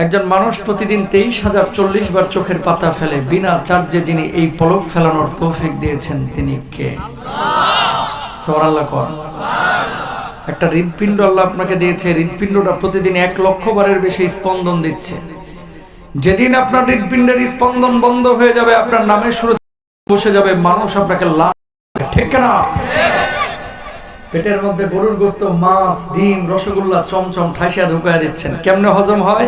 একজন মানুষ প্রতিদিন 23,040 বার চোখের পাতা ফেলে, বিনা চার্জে যিনি এই পলক ফেলানোর তৌফিক দিয়েছেন তিনি কে? সুবহানাল্লাহ। একটা হৃদপিণ্ড আল্লাহ আপনাকে দিয়েছে, হৃদপিণ্ডটা প্রতিদিন 1 লক্ষ বারের বেশি স্পন্দন দিচ্ছে। যেদিন আপনার হৃদপিণ্ডের স্পন্দন বন্ধ হয়ে যাবে, আপনার নামের শুরু বসে যাবে, মানুষ আপনাকে ঠিক না? পেটের মধ্যে গরুর গোশত, মাছ, ডিম, রসগোল্লা, চমচম ঠাইসা ঢুকায় দিচ্ছেন, কেমনে হজম হয়?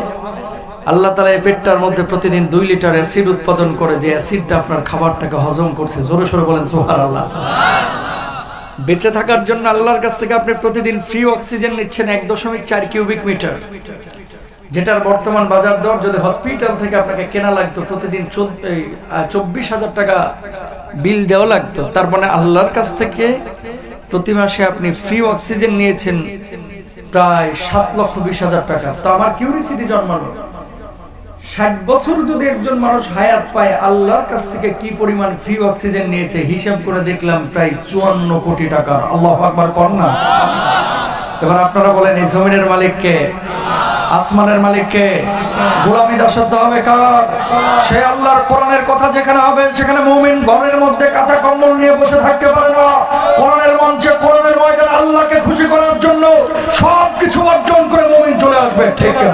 আল্লাহ তাআলা এই পেটটার মধ্যে প্রতিদিন 2 লিটার অ্যাসিড উৎপাদন করে, যে অ্যাসিডটা আপনার খাবারটাকে হজম করছে। জোরে সোরে বলেন সুবহানাল্লাহ। বেঁচে থাকার জন্য আল্লাহর কাছ থেকে আপনি প্রতিদিন ফ্রি অক্সিজেন নিচ্ছেন 1.4 কিউবিক মিটার, যেটার বর্তমান বাজার দর যদি হসপিটাল থেকে আপনাকে কেনা লাগতো প্রতিদিন 24,000 টাকা বিল দেওয়া লাগতো, তার মানে আল্লাহর কাছ থেকে প্রতি মাসে আপনি ফ্রি অক্সিজেন নিয়েছেন প্রায় 7,20,000 টাকা। তো আমার কিউরিসিটি জন্মালো, 60 বছর যদি একজন মানুষ হায়াত পায়, আল্লাহর কাছ থেকে কি পরিমাণ ফ্রি অক্সিজেন নিয়েছে হিসাব করে দেখলাম প্রায় 54 কোটি টাকা। আল্লাহু আকবার করেন না? এবার আপনারা বলেন, এই জমিনের মালিক কে? আসমানের মালিক কে? গোলামি দাসত্ব হবে কার? সে আল্লাহর কোরআনের কথা যেখানে হবে সেখানে মুমিন ঘরের মধ্যে কাঁথা কম্বল নিয়ে বসে থাকতে পারে না। কোরআনের মঞ্চে, কোরআনের ময়দানে আল্লাহকে খুশি করার জন্য সবকিছু অর্জন করে মুমিন চলে আসবে। ঠিক না?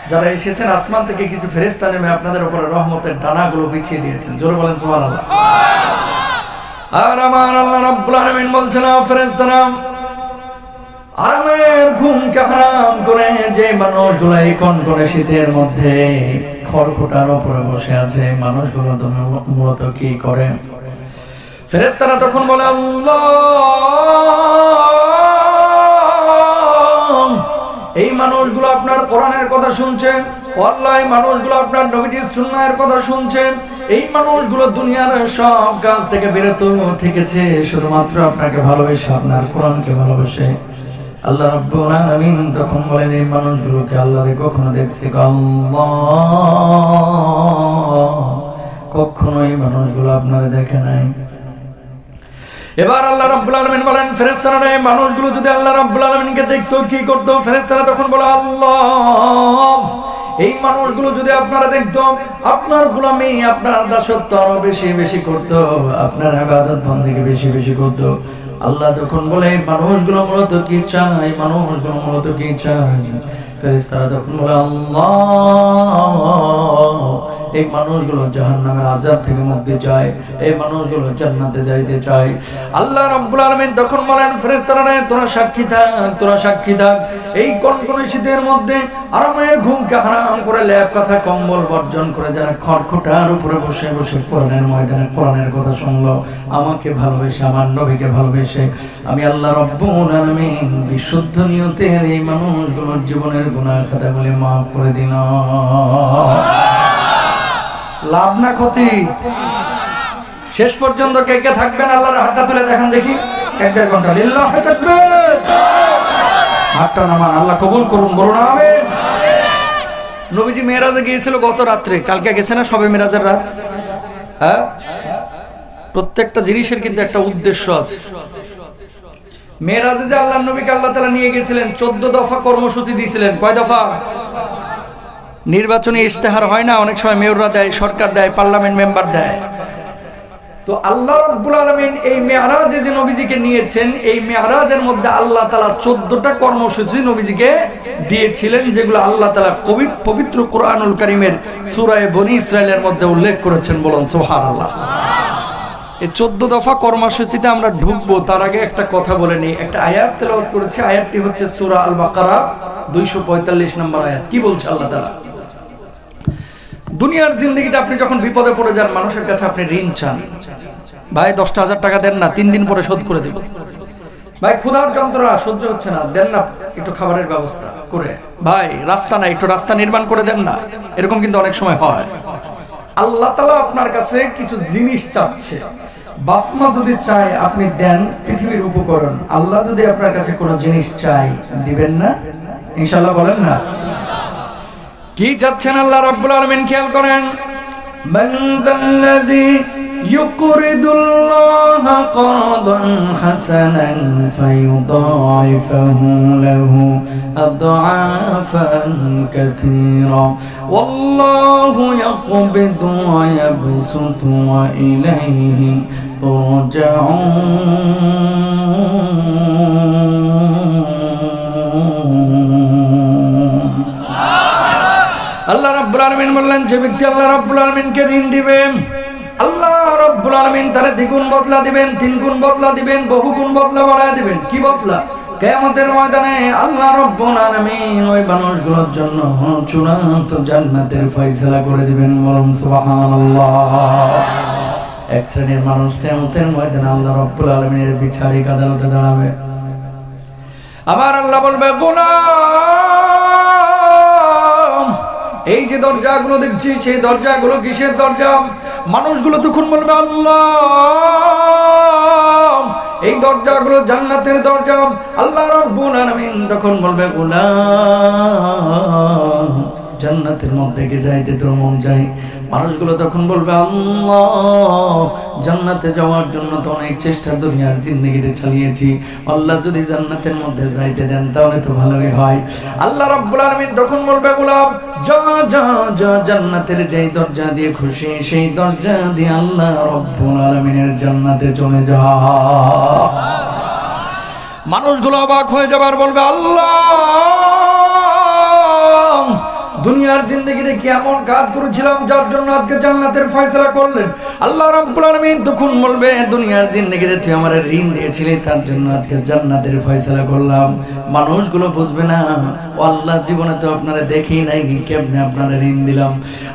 যারা এসেছেন আসমান থেকে কিছু ফেরেশতা নেমে আপনাদের উপরে রহমতের ডানাগুলো বিছিয়ে দিয়েছেন। জোরে বলেন সুবহানাল্লাহ। আর আমার আল্লাহ রাব্বুল আলামিন বলছেন, ফেরেশতারা আরামের ঘুমকে হারাম করে যে মানুষগুলো এই কনকনে শীতের মধ্যে খড়খুঁটার উপরে বসে আছে, মানুষগুলো তো মূলত কি করে? ফেরেশতারা তখন বলে, আল্লাহ, এই মানুষগুলো আপনার কোরআনের কথা শুনছে, আল্লাহ এই মানুষগুলো আপনার নবীজির সুন্নাহের কথা শুনছে, এই মানুষগুলো দুনিয়ার সব কাজ থেকে বিরত থেকেছে শুধুমাত্র আপনাকে ভালোবেসে, আপনার কোরআনকে ভালোবেসে। আল্লাহ রাব্বুল আলামিন তখন বলেন, এই মানুষগুলোকে আল্লাহরে কখনো দেখছে? আল্লাহ, কখনো এই মানুষগুলো আপনারা দেখে নাই। এবার আল্লাহ রাব্বুল আলামিন বলেন, ফেরেশতারা এই মানুষগুলো যদি আল্লাহ রাব্বুল আলামিনকে দেখতো কি করতো? ফেরেশতারা তখন বলে, আল্লাহ, এই মানুষগুলো যদি আপনারা দেখতো, আপনার গোলামি, আপনার দাসত্ব আরো বেশি বেশি করতো, আপনার ইবাদত বন্দেগী বেশি বেশি করতো। আল্লাহ তখন বলে, এই মানুষগুলো মূলত কি চায়? মানুষগুলো মূলত কি চায়? ফেরেশতারা তখন বলে, আল্লাহ, এই মানুষগুলো জাহান্নামের আযাব থেকে মুক্তি চায়, এই মানুষগুলো জান্নাতে যাইতে চায়। আল্লাহ রাব্বুল আলামিন তখন বলেন, ফেরেশতারা তোরা সাক্ষী থাক, তোরা সাক্ষী থাক, এই কনকনে শীতের মধ্যে আরামের ঘুমকে হারাম করে ল্যাপ কথা কম্বল বর্জন করে যারা খড়খুঁটার উপরে বসে বসে কোরআনের ময়দানে কোরআনের কথা শুনলো, আমাকে ভালোবেসে, আমার নবীকে ভালোবেসে, আমি আল্লাহ রাব্বুল আলামিন বিশুদ্ধ নিয়তের এই মানুষগুলোর জীবনের গুনাহ খাতাগুলি মাফ করে দিলাম। লাভ না ক্ষতি? শেষ পর্যন্ত কে কে থাকবেন আল্লাহর হাতটা তুলে দেখান দেখি। 1-1.5 ঘন্টা লিল্লাহি তাকবীর। হাতটা নামান, আল্লাহ কবুল করুন, বলুন আমিন। নবীজি মেরাজে গিয়েছিল গত রাত্রে, কালকে গেছে না সবে মেরাজের রাত? হ্যাঁ, প্রত্যেকটা জিনিসের কিন্তু একটা উদ্দেশ্য আছে। মেরাজে যে আল্লাহর নবীকে আল্লাহ তাআলা নিয়ে গিয়েছিলেন, 14 দফা কর্মসূচি দিয়েছিলেন। কয় দফা? নির্বাচনী ইশতেহার হয় না অনেক সময়, মেয়ররা দেয়, সরকার দেয়, পার্লামেন্ট মেম্বার দেয়। তো আল্লাহ রাব্বুল আলামিন এই মেরাজে যে নবীজিকে নিয়েছেন, এই মেরাজের মধ্যে আল্লাহ তাআলা 14টা কর্মসূচি নবীজিকে দিয়েছিলেন, যেগুলো আল্লাহ তাআলা পবিত্র কোরআনুল কারীমের সূরা বনী ইসরাঈলের মধ্যে উল্লেখ করেছেন। বলুন সুবহানাল্লাহ। এই 14 দফা কর্মসূচিতে আমরা ঢুকবো তার আগে একটা কথা বলে নিই। একটা আয়াত তেলাওয়াত করেছি, আয়াতটি হচ্ছে সূরা আল বাকারা 245 নম্বর আয়াত। কি বলছে আল্লাহ তাআলা? দুনিয়ার জিন্দেগিতে আপনি যখন বিপদে পড়ে যান, মানুষের কাছে আপনি ঋণ চান, ভাই 10,000 টাকা দেন না, 3 দিন পরে শোধ করে দেব। ভাই ক্ষুধার যন্ত্রণা সহ্য হচ্ছে না, দেন না একটু খাবারের ব্যবস্থা করে। ভাই রাস্তা নাই, একটু রাস্তা নির্মাণ করে দেন না। এরকম কিন্তু অনেক সময় হয়। আল্লাহ তাআলা আপনার কাছে কিছু জিনিস চাচ্ছে। বাপ মা যদি চায় আপনি দেন পৃথিবীর উপকরণ, আল্লাহ যদি আপনার কাছে কোনো জিনিস চাই দিবেন না? ইনশাআল্লাহ বলেন না? কি চাচ্ছেন আল্লাহ রাব্বুল আলামিন খেয়াল করেন। মান যাল্লাযী يقرض الله قرضا حسنا فيضاعفه له أضعافا كثيرا والله يقبض ويبسط وإليه ترجعون আল্লাহ রাব্বুল আলামিন বললেন যে ব্যক্তি আল্লাহ রাব্বুল আলামিনকে ঋণ দিবে আল্লাহ রাব্বুল আলামিন তার দ্বিগুণ বদলা দিবেন, তিন গুণ বদলা দিবেন, বহু গুণ বদলা বাড়ায় দিবেন। কি বদলা? কিয়ামতের ময়দানে আল্লাহ রাব্বুল আলামিন ওই মানুষগুলোর জন্য চূড়ান্ত জান্নাতের ফয়সালা করে দিবেন। বলুন সুবহানাল্লাহ। এক শ্রেণীর মানুষ কিয়ামতের ময়দানে আল্লাহ রাব্বুল আলামিনের বিচারিক আদালতে দাঁড়াবে। আবার আল্লাহ বলবে, গোলাম এই যে দরজাগুলো দেখছি সেই দরজাগুলো কিসের দরজা? মানুষগুলো তখন বলবে, আল্লাহ এই দরজাগুলো জান্নাতের দরজা। আল্লাহ রাব্বুল আলামিন তখন বলবে, গোলাম জান্নাতের মধ্যে কে যাইতে তোর মন চাই? মানুষগুলো তখন বলবে, আল্লাহ জান্নাতে যাওয়ার জন্য তো অনেক চেষ্টা দুনিয়ার জিন্দেগিতে চালিয়েছি, আল্লাহ যদি জান্নাতের মধ্যে যাইতে দেন তাহলে তো ভালোই হয়। আল্লাহ রাব্বুল আলামিন তখন বলবে, গোলাম যা যা যা জান্নাতের যেই দরজা দিয়ে খুশি সেই দরজা দিয়ে আল্লাহ রাব্বুল আলামিনের জান্নাতে চলে যা। মানুষগুলো অবাক হয়ে যাবার বলবে, আল্লাহ দুনিয়ার জিন্দেগিতে কি এমন কাজ করেছিলাম যার জন্য আজকে জান্নাতের ফয়সালা করলেন? আল্লাহ রাব্বুল আলামিন তখন বলবে, দুনিয়ার জিন্দেগিতে তুই আমার ঋণ দিয়েছিলি তার জন্য আজকে জান্নাতের ফয়সালা করলাম। মানুষগুলো বুঝবে না, ও আল্লাহ জীবনে তো আপনারা দেখেই নাই, কেমনে আপনারা ঋণ দিলাম।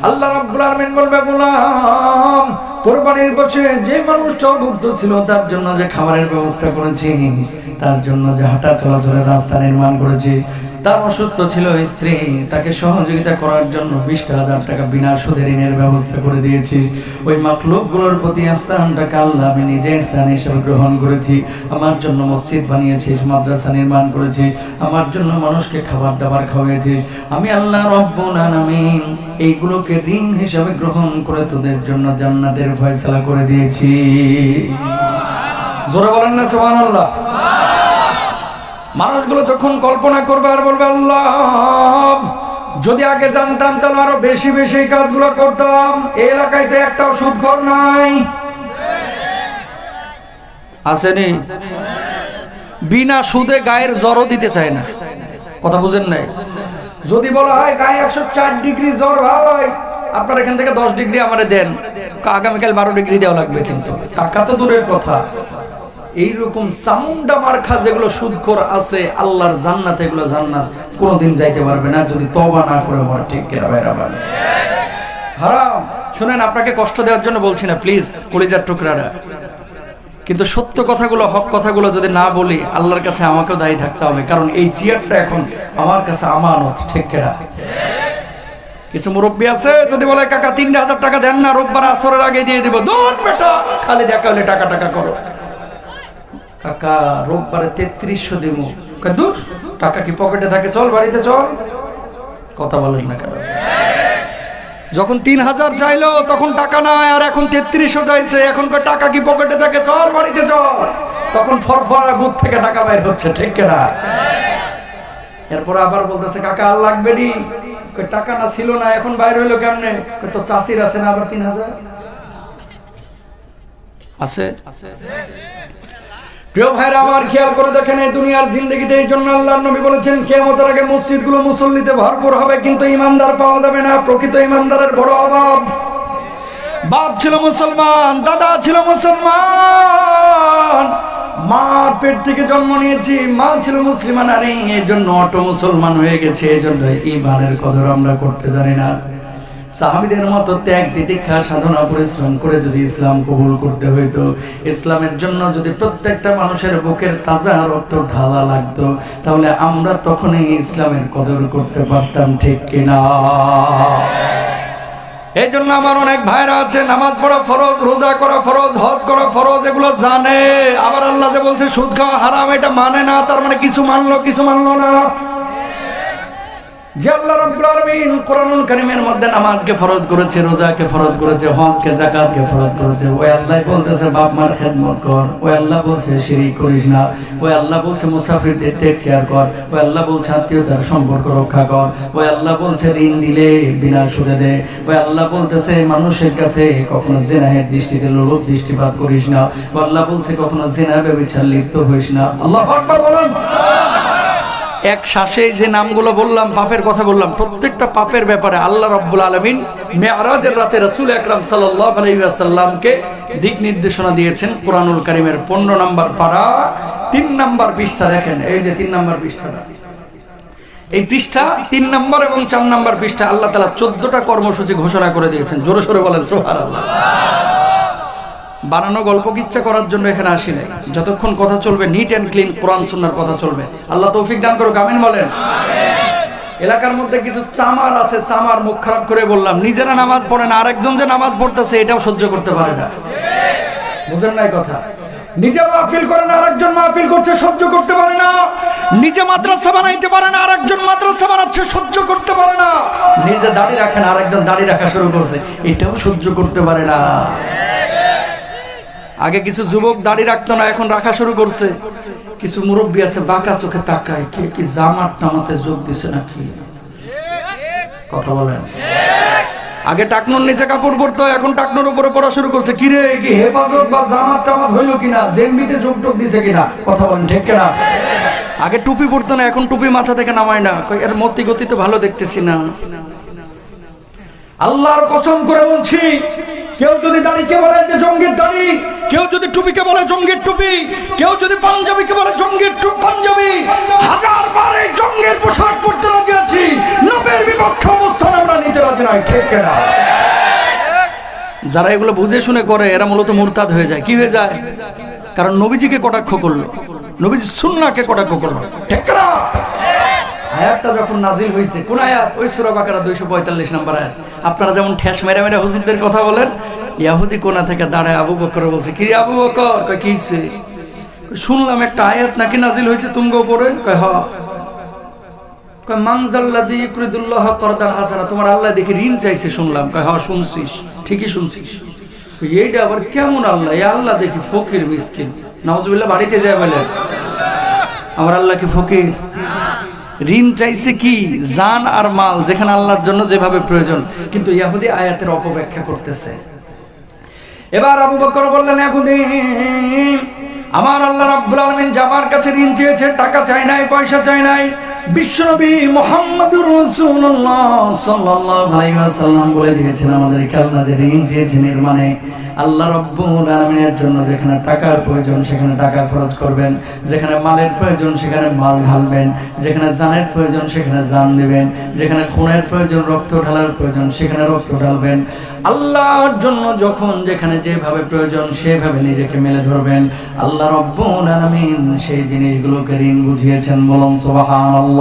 আল্লাহ রাব্বুল আলামিন বলবে, গোলাম তোর বাড়ির পাশে যে মানুষটা অভুক্ত ছিল তার জন্য যে খাবারের ব্যবস্থা করেছি, তার জন্য যে হাঁটা চলাচলের রাস্তা নির্মাণ করেছি, তার অসুস্থ ছিল স্ত্রী, তাকে সহযোগিতা করার জন্য 20,000 টাকা বিনা সুদে ঋণের ব্যবস্থা করে দিয়েছি। ওই মাখলুকগুলোর প্রতি আহসানটাকে আল্লাহ আমি নিজে ইহসান হিসেবে গ্রহণ করেছি। আমার জন্য মসজিদ বানিয়েছিস, মাদ্রাসা নির্মাণ করেছিস, আমার জন্য মানুষকে খাবার দাবার খাওয়াইছিস। আমি আল্লাহ রাব্বুল আলামিন এইগুলোকে ঋণ হিসেবে গ্রহণ করে তোদের জন্য জান্নাতের ফয়সালা করে দিয়েছি। জোরে বলেন না সুবহানাল্লাহ। মানুষগুলো তখন কল্পনা করবে আর বলবে, আল্লাহ যদি আগে জানতাম তাহলে আরো বেশি বেশি কাজগুলো করতাম। এই এলাকায় তো একটাও সুদখোর নাই, আসেনি? বিনা সুদে গায়ের জ্বরও দিতে চায় না। কথা বুঝেন নাই? যদি বলা হয় গায়ে 104 ডিগ্রি জ্বর ভাই, আপনার এখান থেকে 10 ডিগ্রি আমারে দেন, আগামীকাল 12 ডিগ্রি দেওয়া লাগবে, কিন্তু টাকা তো দূরের কথা। এইরকম চামুন্ডা মার্খা যেগুলো সুদখোর আছে, আল্লাহর জান্নাত এগুলো জান্নাত কোনোদিন যাইতে পারবে না যদি তওবা না করে মরে। ঠিক কিনা ভাইরা? হারাম। শুনেন, আপনাকে কষ্ট দেওয়ার জন্য বলছি না, প্লিজ কলিজার টুকরারা, কিন্তু সত্য কথাগুলো, হক কথাগুলো যদি না বলি আল্লাহর কাছে আমাকেও দায়ী থাকতে হবে, কারণ এই চেয়ারটা এখন আমার কাছে আমানত। ঠিক কিনা? কিছু মুরব্বী আছে যদি বলে কাকা 3,000 টাকা দেন না, রোববার আসরের আগে দিয়ে দিব, দৌড় বেটা খালি দেখা হলে টাকা টাকা করো। কাকা রোববারে 3300 দিব, দূর টাকা কি পকেটে থাকে? চল বাড়িতে চল। কথা বলেন না কেন? যখন 3000 চাইলো তখন টাকা নাই, আর এখন 3300 চাইছে, এখন টাকা কি পকেটে থাকে? চল বাড়িতে চল। তখন ফরফরা বুথ থেকে টাকা বাইর হচ্ছে। ঠিক কিনা? এরপর আবার বলতেছে কাকা আর লাগবে নি, টাকা না ছিল না, এখন বাইর হইলো কেমনে? তো চাষির আছে না আবার 3000 আছে। প্রিয় ভাইরা আমার, খেয়াল করে দেখেন এই দুনিয়ার জিন্দেগিতে এই জন্য আল্লাহর নবী বলেছেন কিয়ামতের আগে মসজিদগুলো মুসল্লিতে ভরপুর হবে, কিন্তু ইমানদার পাওয়া যাবে না। প্রকৃত ইমানদারের বড় অভাব। বাপ ছিল মুসলমান, দাদা ছিল মুসলমান, মার পেট থেকে জন্ম নিয়েছি, মা ছিল মুসলিমা নারী, এই জন্য অটো মুসলমান হয়ে গেছে। এই জন্য ইমানের কদর আমরা করতে জানি না। সাহাবীদের মতো ত্যাগ তিতিক্ষা সাধনা পরিশ্রম করে যদি ইসলাম কবুল করতে হইতো, ইসলামের জন্য যদি প্রত্যেকটা মানুষের বুকের তাজা রক্ত ঢালা লাগতো, তাহলে আমরা তখনই ইসলামের কদর করতে পারতাম। ঠিক কিনা? এই জন্য আমার অনেক ভাইরা আছে নামাজ পড়া ফরজ, রোজা করা ফরজ, হজ করা ফরজ, এগুলো জানে। আবার আল্লাহ যে বলছে সুদ খাওয়া হারাম, এটা মানে না, তার মানে কিছু মানলো কিছু মানলো না। যে আল্লাহ রাব্বুল আলামিন কোরআনুল কারীমের মধ্যে নামাজকে ফরজ করেছে, রোজাকে ফরজ করেছে, হজকে যাকাতকে ফরজ করেছে, ওই আল্লাহ বলতেছে বাপ মার খেদমত কর, ওই আল্লাহ বলছে শিরিক করিস না, ওই আল্লাহ বলছে মুসাফিরদের টেক কেয়ার কর, ওই আল্লাহ বলছে আত্মীয়তার সম্পর্ক রক্ষা কর, ওই আল্লাহ বলছে ঋণ দিলে বিনা সুদে দে, ওই আল্লাহ বলতেছে মানুষের কাছে কখনো জিনাহের দৃষ্টিতে লোভ দৃষ্টিপাত করিস না, ওই আল্লাহ বলছে কখনো জিনা ব্যভিচার লিপ্ত হইস না। আল্লাহু আকবার বলেন। এক শ্বাসে যে নামগুলো বললাম, পাপের কথা বললাম, প্রত্যেকটা পাপের ব্যাপারে আল্লাহ রাব্বুল আলামিন মেরাজের রাতে রাসূল আকরাম সাল্লাল্লাহু আলাইহি ওয়াসাল্লামকে দিক নির্দেশনা দিয়েছেন। কোরআনুল কারীমের 15 নম্বর পারা 3 নম্বর পৃষ্ঠা দেখেন, এই যে 3 নম্বর পৃষ্ঠাটা, এই পৃষ্ঠা 3 নম্বর এবং 4 নম্বর পৃষ্ঠা আল্লাহ তাআলা 14টা কর্মসূচি ঘোষণা করে দিয়েছেন। জোরে সোরে বলেন সুবহানাল্লাহ। বানানো গল্প কিচ্ছা করার জন্য এখানে আসি নাই। যতক্ষণ কথা চলবে নিট এন্ড ক্লিন কোরআন সুন্নাহর কথা চলবে। আল্লাহ তৌফিক দান করুক, আমিন বলেন। এলাকার মধ্যে কিছু চামার আছে, চামার মুখ খারাপ করে বললাম, নিজেরা নামাজ পড়ে না, আরেকজন যে নামাজ পড়তেছে এটাও সহ্য করতে পারে না। বুঝেন নাই কথা? নিজে মাহফিল করে না, আরেকজন মাহফিল করছে সহ্য করতে পারে না। নিজে মাদ্রাসা বানাইতে পারে না, আরেকজন মাদ্রাসা বানাচ্ছে সহ্য করতে পারে না। নিজে দাড়ি রাখে না, আরেকজন দাড়ি রাখা শুরু করছে, এটাও সহ্য করতে পারে না। আগে কিছু যুবক দাড়ি রাখতো না, এখন রাখা শুরু করছে। কিছু মুরব্বী আছে বাঁকা চোখে তাকায়, কে কি জামাত টামাতে যোগ দিছে নাকি? কথা বলেন। আগে টাকনোর নিচে কাপড় পরতো, এখন টাকনোর উপরে পড়া শুরু করছে। কি রে, কি হেফাজত বা জামাত টামাত হইলো কিনা, জেমবিতে যোগ টোক দিছে কিনা? কথা বলেন, ঠিক কিনা? আগে টুপি পরতো না, এখন টুপি মাথা থেকে নামায় না। এর মতি গতি তো ভালো দেখতেছি না। আল্লাহর কসম করে বলছি, কেউ যদি দাড়িকে বলে যে জঙ্গির দাড়ি, কেউ যদি টুপিকে বলে জঙ্গির টুপি, কেউ যদি পাঞ্জাবিকে বলে জঙ্গির পাঞ্জাবি, 1000 বার এই জঙ্গির পোশাক পরতে রাজি আছি, নবের বিপক্ষে অবস্থান আমরা নিতে রাজি নাই, ঠিক না? যারা এগুলো বুঝে শুনে করে এরা মূলত মুরতাদ হয়ে যায়। কি হয়ে যায়? কারণ নবীজিকে কটাক্ষ করলো, নবীজি সুন্নাহকে কটাক্ষ করলো, ঠিক না? আয়াতটা যখন নাজিল হয়েছে, কোন আয়াত? ওই সূরা বাকারা 245 নম্বর আয়াত। আপনারা যেমন ঠেস মেরে মেরে হুজুরদের কথা বলেন, ইহুদি কোনা থেকে দাঁড়ায় আবু বকর বলছে, কি আবু বকর? কয় কি হইছে? শুনলাম একটা আয়াত নাকি নাজিল হয়েছে তুমগো উপরে। কয় হ। কয় মানজাল্লাযী ইউকরিদুল্লাহ করদান হাসানা, তোমার আল্লাহ দেখি ঋণ চাইছে শুনলাম। কয় হ, শুনছিস, ঠিকই শুনছিস। এইটা আবার কেমন আল্লাহ? এই আল্লাহ দেখি ফকির মিসকিন। নাউজুবিল্লাহ। বাড়িতে যায় বলে আমার আল্লাহ কি ফকির? ঋণ চাইছে কি? জান আর মাল, যেখানে আল্লাহর জন্য যেভাবে প্রয়োজন। কিন্তু ইহুদি আয়াতের অপব্যাখ্যা করতেছে। এবার আবু বকর বললেন, ইহুদি, আমার আল্লাহ রাব্বুল আলামিন জামার কাছে ঋণ চেয়েছে, টাকা চাই নাই, পয়সা চাই নাই। বিশ্বনবী মুহাম্মদুর রাসূলুল্লাহ সাল্লাল্লাহু আলাইহি ওয়াসাল্লাম বলে দিয়েছেন আমাদেরকে, আল্লাহ যে ঋণ চেয়েছেন এর মানে আল্লাহ রাব্বুল আলামিনের জন্য যেখানে টাকার প্রয়োজন সেখানে টাকা খরচ করবেন, যেখানে মালের প্রয়োজন সেখানে মাল ঢালবেন, যেখানে জানের প্রয়োজন সেখানে জান দিবেন, যেখানে খুনের প্রয়োজন, রক্ত ঢালার প্রয়োজন সেখানে রক্ত ঢালবেন। আল্লাহর জন্য যখন যেখানে যেভাবে প্রয়োজন সেভাবে নিজেকে মেলে ধরবেন। আল্লাহ রাব্বুল আলামিন সেই জিনিসগুলোকে ঋণ বুঝিয়েছেন। বলুন সুবহানাল্লাহ।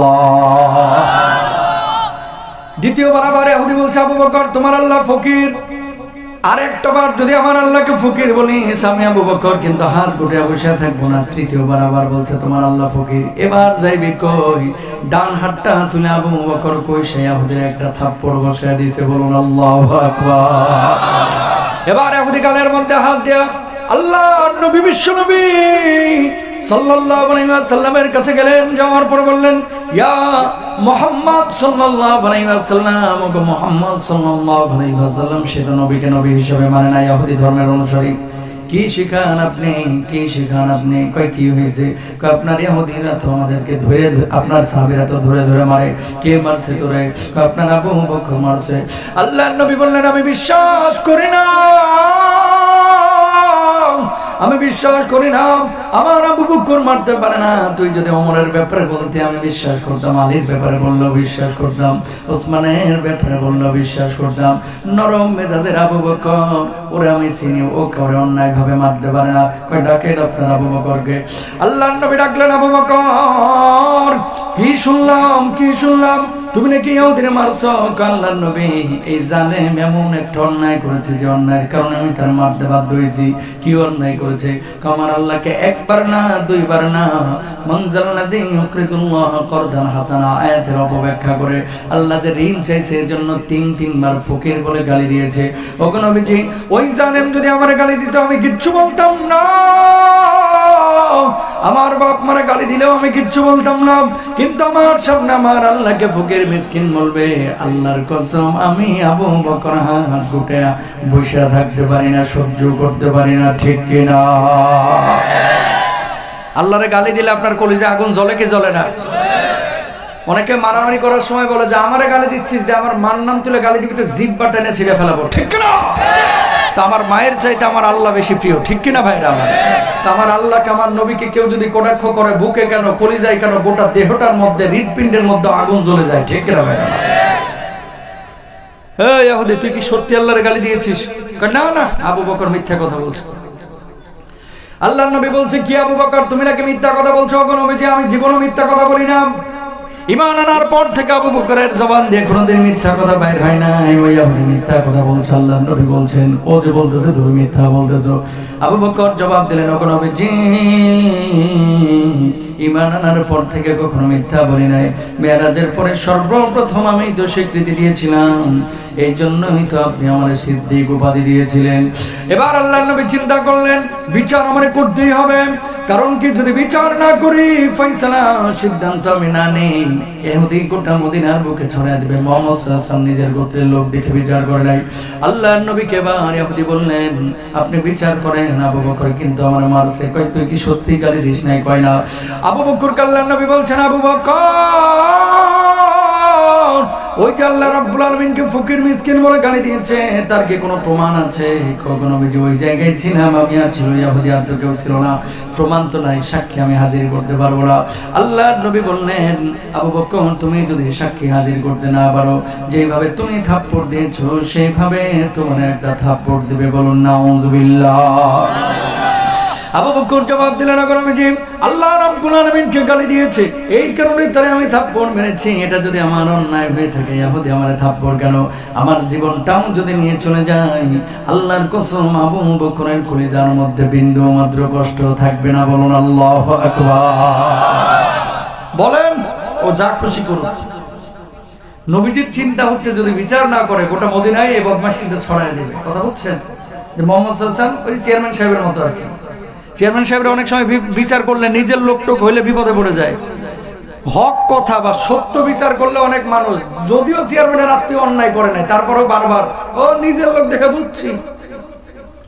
দ্বিতীয়বার আবার ইহুদি বলছে, আবু বকর তোমার আল্লাহ ফকির। আরেকটা বার যদি আমার আল্লাহকে ফকির বলি, আমি আবু বকর কিন্তু হাত গুটে বসে থাকবো না। তৃতীয়বার আবার বলছে তোমার আল্লাহ ফকির। এবার যাইবি কই? ডান হাতটা তুলে আবু বকর কই সে ইহুদির একটা থাপ্পড় বসায় দিয়েছে। বলুন আল্লাহু আকবার। এবার ইহুদি গালের মধ্যে হাত দেয়া আল্লাহর নবী বিশ্বনবী সাল্লাল্লাহু আলাইহি ওয়াসাল্লামের কাছে গেলেন, যাওয়ার পর বললেন, ইয়া মুহাম্মদ সাল্লাল্লাহু আলাইহি ওয়াসাল্লাম, ওগো মুহাম্মদ সাল্লাল্লাহু আলাইহি ওয়াসাল্লাম সে তো নবীকে নবী হিসেবে মানে না, ইহুদি ধর্মের অনুসারী। কি শিখান আপনি? কি শিখান আপনি? কয় কি হয়েছে? কয় আপনার ইহুদিরা তো আমাদেরকে ধরে, আপনার সাহাবীরা তো ধরে ধরে মারে। কে মারছে তোরে? কয় আপনার আবু বকর মারছে। আল্লাহর নবী বললেন, আমি বিশ্বাস করি না, আমি বিশ্বাস করি না, আমার আবু বকর মারতে পারে না। তুই যদি ওমরের ব্যাপারে বলতে আমি বিশ্বাস করতাম, আলীর ব্যাপারে বললেও বিশ্বাস করতাম, ওসমানের ব্যাপারে বললেও বিশ্বাস করতাম। নরম মেজাজের আবু বকর, ওরে আমি চিনি, ও কাউরে অন্যায় ভাবে মারতে পারে না। কয় ডাকেন আপনার আবু বকরকে। আল্লাহর নবী ডাকলেন, আবু বকর কি শুনলাম, কি শুনলাম? তুমি নাকি ইহুদিরে মারছো। আল্লাহর নবী, এই জালেম এমন একটা অন্যায় করেছে যে অন্যায়ের কারণে আমি তার মারতে বাধ্য হয়েছি। কি অন্যায় করেছে? আমার আল্লাহকে একবার না দুইবার না, মান জাল্লাযী ইউকরিদুল্লাহ করদান হাসানা আয়াতের অপব্যাখ্যা করে আল্লাহ যে ঋণ চাইছে এজন্য তিনবার ফকির বলে গালি দিয়েছে। ওগো নবীজি, ওই জালেম যদি আমার গালি দিত আমি কিচ্ছু বলতাম না, আমার বাপ মারা গালি দিলেও আমি কিচ্ছু বলতাম না, কিন্তু আমার সামনে আমার আল্লাহকে ফকির মিসকিন বলবে, আল্লাহর কসম আমি আবু বকর হাত গুটে বসে থাকতে পারি না, সহ্য করতে পারি না। ঠিক কিনা? আল্লাহরে গালি দিলে আপনার কলিজা আগুন জ্বলে কি জ্বলে না? অনেকে মারামারি করার সময় বলে যে আমারে গালি দিচ্ছিস, যে আমার মার নাম তুলে গালি দিবি তো জিহ্বা টেনে ছিঁড়ে ফেলাবো। ঠিক কিনা? তা আমার মায়ের চাইতে আমার আল্লাহ বেশি প্রিয়। ঠিক কিনা ভাইরা আমার? তা আমার আল্লাহকে, আমার নবীকে কেউ যদি কটাক্ষ করে, বুকে কেন, কলিজায় কেন, গোটা দেহটার মধ্যে, হৃদপিণ্ডের মধ্যে আগুন জ্বলে যায়। ঠিক কিনা ভাইরা? এই ইহুদি, তুই কি সত্যি আল্লাহর গালি দিয়েছিস? না না, আবু বকর মিথ্যা কথা বলছে। আল্লাহর নবী বলছে, কি আবু বকর, তুমি নাকি মিথ্যা কথা বলছো? ওগো নবীজি, আমি জীবনে মিথ্যা কথা বলি না। ঈমান আনার পর থেকে আবু বকরের জবান দিয়ে কোনোদিন মিথ্যা কথা বাইর হয় না। ওই ইহুদি মিথ্যা কথা বলছে। আল্লাহর নবী বলছেন, ও যে বলতেছে তুমি মিথ্যা বলতেছো। আবু বকর জবাব দিলেন, ওগো নবীজি, ঈমান আনার পর থেকে কখনো মিথ্যা বলি নাই। মেরাজের পরে সর্বপ্রথম আমি তো স্বীকৃতি দিয়েছিলাম, এই জন্যই তো আপনি আমার সিদ্দিক উপাধি দিয়েছিলেন। এবার আল্লাহর নবী চিন্তা করলেন, বিচার আমারে করতেই হবে, কারণ কি যদি বিচার না করি, ফয়সালা সিদ্ধান্ত আমি না নেই, ইহুদি গোটা মদিনার বুকে ছড়ায় দিবে। মুহাম্মদ সাল্লাল্লাহু আলাইহি ওয়াসাল্লাম নিজের গোত্রের লোক দেখে বিচার করে নাই। আল্লাহর নবীকে এবার ইহুদি বললেন, আপনি বিচার করেন। আবু বকর কিন্তু আমার মারছে। কই তুই কি সত্যি গালি দিস নাই? কয় না। আবু বকর আল্লাহর নবী বলছেন, আবু বকর, ওইটা আল্লাহ রাব্বুল আলামিনকে ফকির মিসকিন বলে গালি দিয়েছে, তার কি কোনো প্রমাণ আছে? কখনো নবীজি ওই জায়গায় ছিলাম আমি, আর ছিল ইহুদি, আর তো কেউ ছিল না, প্রমাণ তো নাই, সাক্ষী আমি হাজির করতে পারবো না। আল্লাহর নবী বললেন, আবু বকর, তুমি যদি সাক্ষী হাজির করতে না পারো, যেভাবে তুমি থাপ্পড় দিয়েছো সেইভাবে তোমার একটা থাপ্পড় দিবে। বলুন নাউযুবিল্লাহ। আবু বকর জবাব দিলেন, নবীজি, আল্লাহ রাব্বুল আলামিনকে গালি দিয়েছে, এই কারণেই তারে আমি থাপ্পড় মেরেছি। এটা যদি আমার অন্যায় হয়ে থাকে, ইহুদি আমারে থাপ্পড় কেন? আমার জীবনটাও যদি নিয়ে চলে যায়, আল্লাহর কসম আবু বকরের কলিজার মধ্যে বিন্দু মাত্র কষ্ট থাকবে না। বলুন আল্লাহু আকবার। বলেন, ও যা খুশি করুক। নবীজির চিন্তা হচ্ছে যদি বিচার না করে গোটা মদিনায় এই বদমাশ কিন্তু ছড়ায় দেবে। কথা বলছেন যে মুহাম্মদ সাল্লাল্লাহু আলাইহি ওয়াসাল্লাম ওই চেয়ারম্যান সাহেবের মতো আর কি। চেয়ারম্যান সাহেবরা অনেক সময় বিচার করলে নিজের লোকটোক হইলে বিপদে পড়ে যায়। হক কথা বা সত্য বিচার করলে অনেক মানুষ, যদিও চেয়ারম্যানের আত্মীয় অন্যায় করে নাই, তারপরেও বারবার ও নিজের লোক দেখে বুঝছি।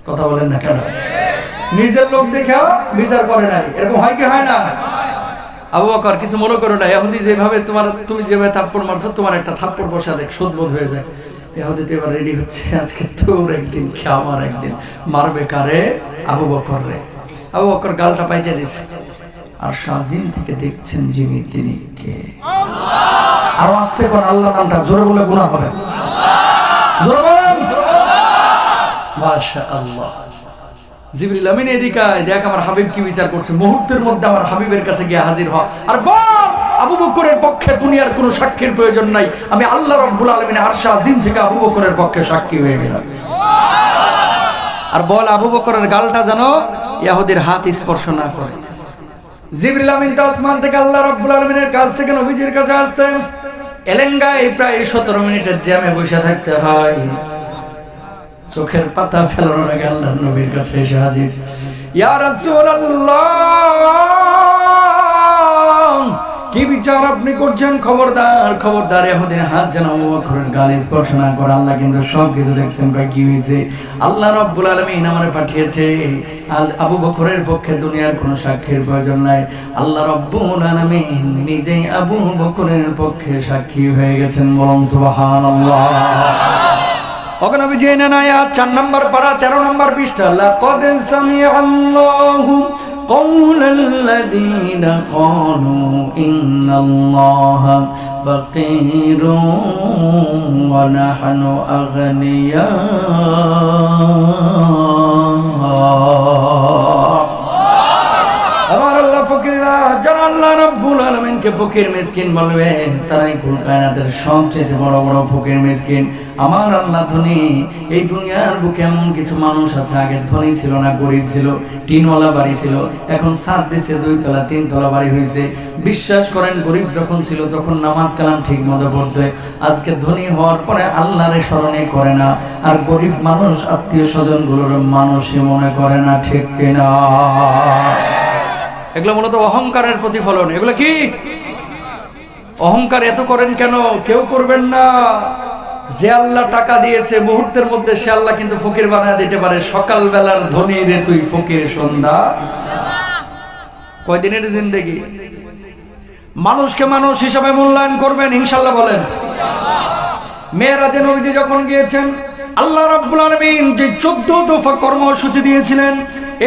কথা বলেন না কেন? নিজের লোক দেখে বিচার করে নাই, এরকম হয় কি হয় না? আবু বকর, কিছু মনে করো না, ইহুদি যেভাবে তুমি যেভাবে থাপ্পড় মারছো, তোমার একটা থাপ্পড় বসা দেখ শোধবোধ হয়ে যায়। ইহুদি তো এবার রেডি হচ্ছে, আজকে তোর একদিন আমার একদিন মারবে কারে? আবু বকর রে। আবু বকর গালটা পাইতে দিয়েছে, আর শাজিম থেকে দেখছেন যিনি, তিনি কে? আর আস্তে কোন আল্লাহ নামটা জোরে বলে গুনাহ হবে। জোরে বলেন মাশাআল্লাহ। জিবরিল আমিন এদিকে আয়, দেখ আমার হাবিব কি বিচার করছে। মুহূর্তের মধ্যে আমার হাবিবের কাছে গিয়ে হাজির হ, আর বল আবু বকরের পক্ষে দুনিয়ার কোনো সাক্ষীর প্রয়োজন নাই, আমি আল্লাহ রাব্বুল আলামিন আরশ আজিম থেকে আবু বকরের পক্ষে সাক্ষী হয়ে গেলাম। আর বল আবু বকরের গালটা যেন ইহুদির হাত স্পর্শ না করে। জিবরিল আমিন তো আসমান থেকে আল্লাহ রাব্বুল আলামিনের কাছ থেকে নবীজির কাছে আসতেন। এলেঙ্গায় প্রায় 17 মিনিটের জ্যামে বসে থাকতে হয়। চোখের পাতা ফেলানোর আগে আল্লাহর নবীর কাছে এসে হাজির। ইয়া রাসূলুল্লাহ, কি বিচার আপনি করছেন? খবরদার খবরদার, ইহুদির হাত যেন আবু বকরের গাল স্পর্শ না করে। আল্লাহ কিন্তু সবকিছু দেখছেন। কি হয়েছে? আল্লাহ রাব্বুল আলামিন আমারে পাঠিয়েছে, আবু বকরের পক্ষে দুনিয়ার কোনো সাক্ষীর প্রয়োজন নাই। আল্লাহ রাব্বুল আলামিন নিজেই আবু বকরের পক্ষে সাক্ষী হয়ে গেছেন। বলুন সুবহানাল্লাহ। ওকে নবীজি না আয়াত 4 নম্বর পারা 13 নম্বর পৃষ্ঠা। লাকাদ সামিআল্লাহু কাওলাল্লাযীনা ক্বালু ইন্নাল্লাহা ফাকীরুন ওয়া নাহনু আগনিয়া। আমার আল্লাহ ফকিররা, যারা আল্লাহ রাব্বুল আলামিনকে ফকির মিসকিন বলবে, তারাই কুল কায়নাতের সবচেয়ে বড় বড় ফকির মিসকিন। আমার আল্লাহ ধনী। এই দুনিয়ার বুকে এমন কিছু মানুষ আছে, আগে ধনী ছিল না, গরিব ছিল, টিনওয়ালা বাড়ি ছিল, এখন ছাদ দিছে, 2 তলা 3 তলা বাড়ি হয়েছে। বিশ্বাস করেন, গরিব যখন ছিল তখন নামাজ কালাম ঠিক মতো পড়তে, আজকে ধনী হওয়ার পরে আল্লাহরে স্মরণে করে না। আর গরিব মানুষ আত্মীয় স্বজন গুলোর মানুষই মনে করে না, ঠিক কিনা? এগুলো মূলত অহংকারের প্রতিফলন। এগুলো কি অহংকার? এত করেন কেন? কেউ করবেন না। যে আল্লাহ টাকা দিয়েছে মুহূর্তের মধ্যে, সে আল্লাহ কিন্তু ফকির বানায় দিতে পারে। সকাল বেলার ধনী রে তুই ফকির সন্ধ্যা। কয়দিনের জিন্দেগি? মানুষকে মানুষ হিসাবে মূল্যায়ন করবেন ইনশাআল্লাহ, বলেন। মেরাজে নবীজি যখন গিয়েছেন, আল্লাহ রাব্বুল আলামিন যে 14 দফা কর্মসূচি দিয়েছিলেন,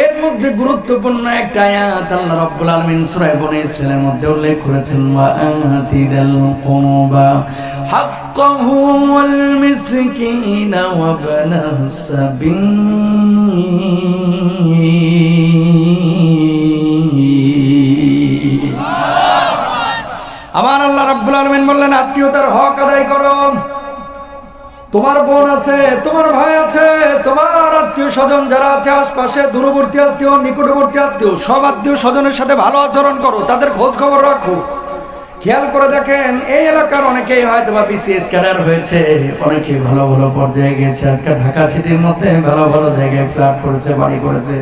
এর মধ্যে গুরুত্বপূর্ণ একটা আয়াত আল্লাহ রাব্বুল আলামিন সূরা বনী ইসরাঈলের মধ্যে উল্লেখ করেছেন, ওয়া আতিদাল কুরবা হাক্কাহু ওয়াল মিসকিনা ওয়া ইবনাস সাবিল। আমার আল্লাহ রাব্বুল আলামিন বললেন, আত্মীয়তার হক আদায় করো। তোমার বোন আছে, তোমার ভাই আছে, তোমার আত্মীয় স্বজন যারা আছে আশপাশে, দূরবর্তী আত্মীয়, নিকটবর্তী আত্মীয়, সব আত্মীয় স্বজনের সাথে ভালো আচরণ করো, তাদের খোঁজ খবর রাখো। খেয়াল করে দেখেন, এই এলাকার অনেকেই হয়তো বা বিসিএস ক্যাডার হয়েছে, অনেকেই ভালো ভালো পর্যায়ে গেছে, আজকে ঢাকা সিটির মধ্যে ভালো ভালো জায়গায় ফ্ল্যাট করেছে, বাড়ি করেছে।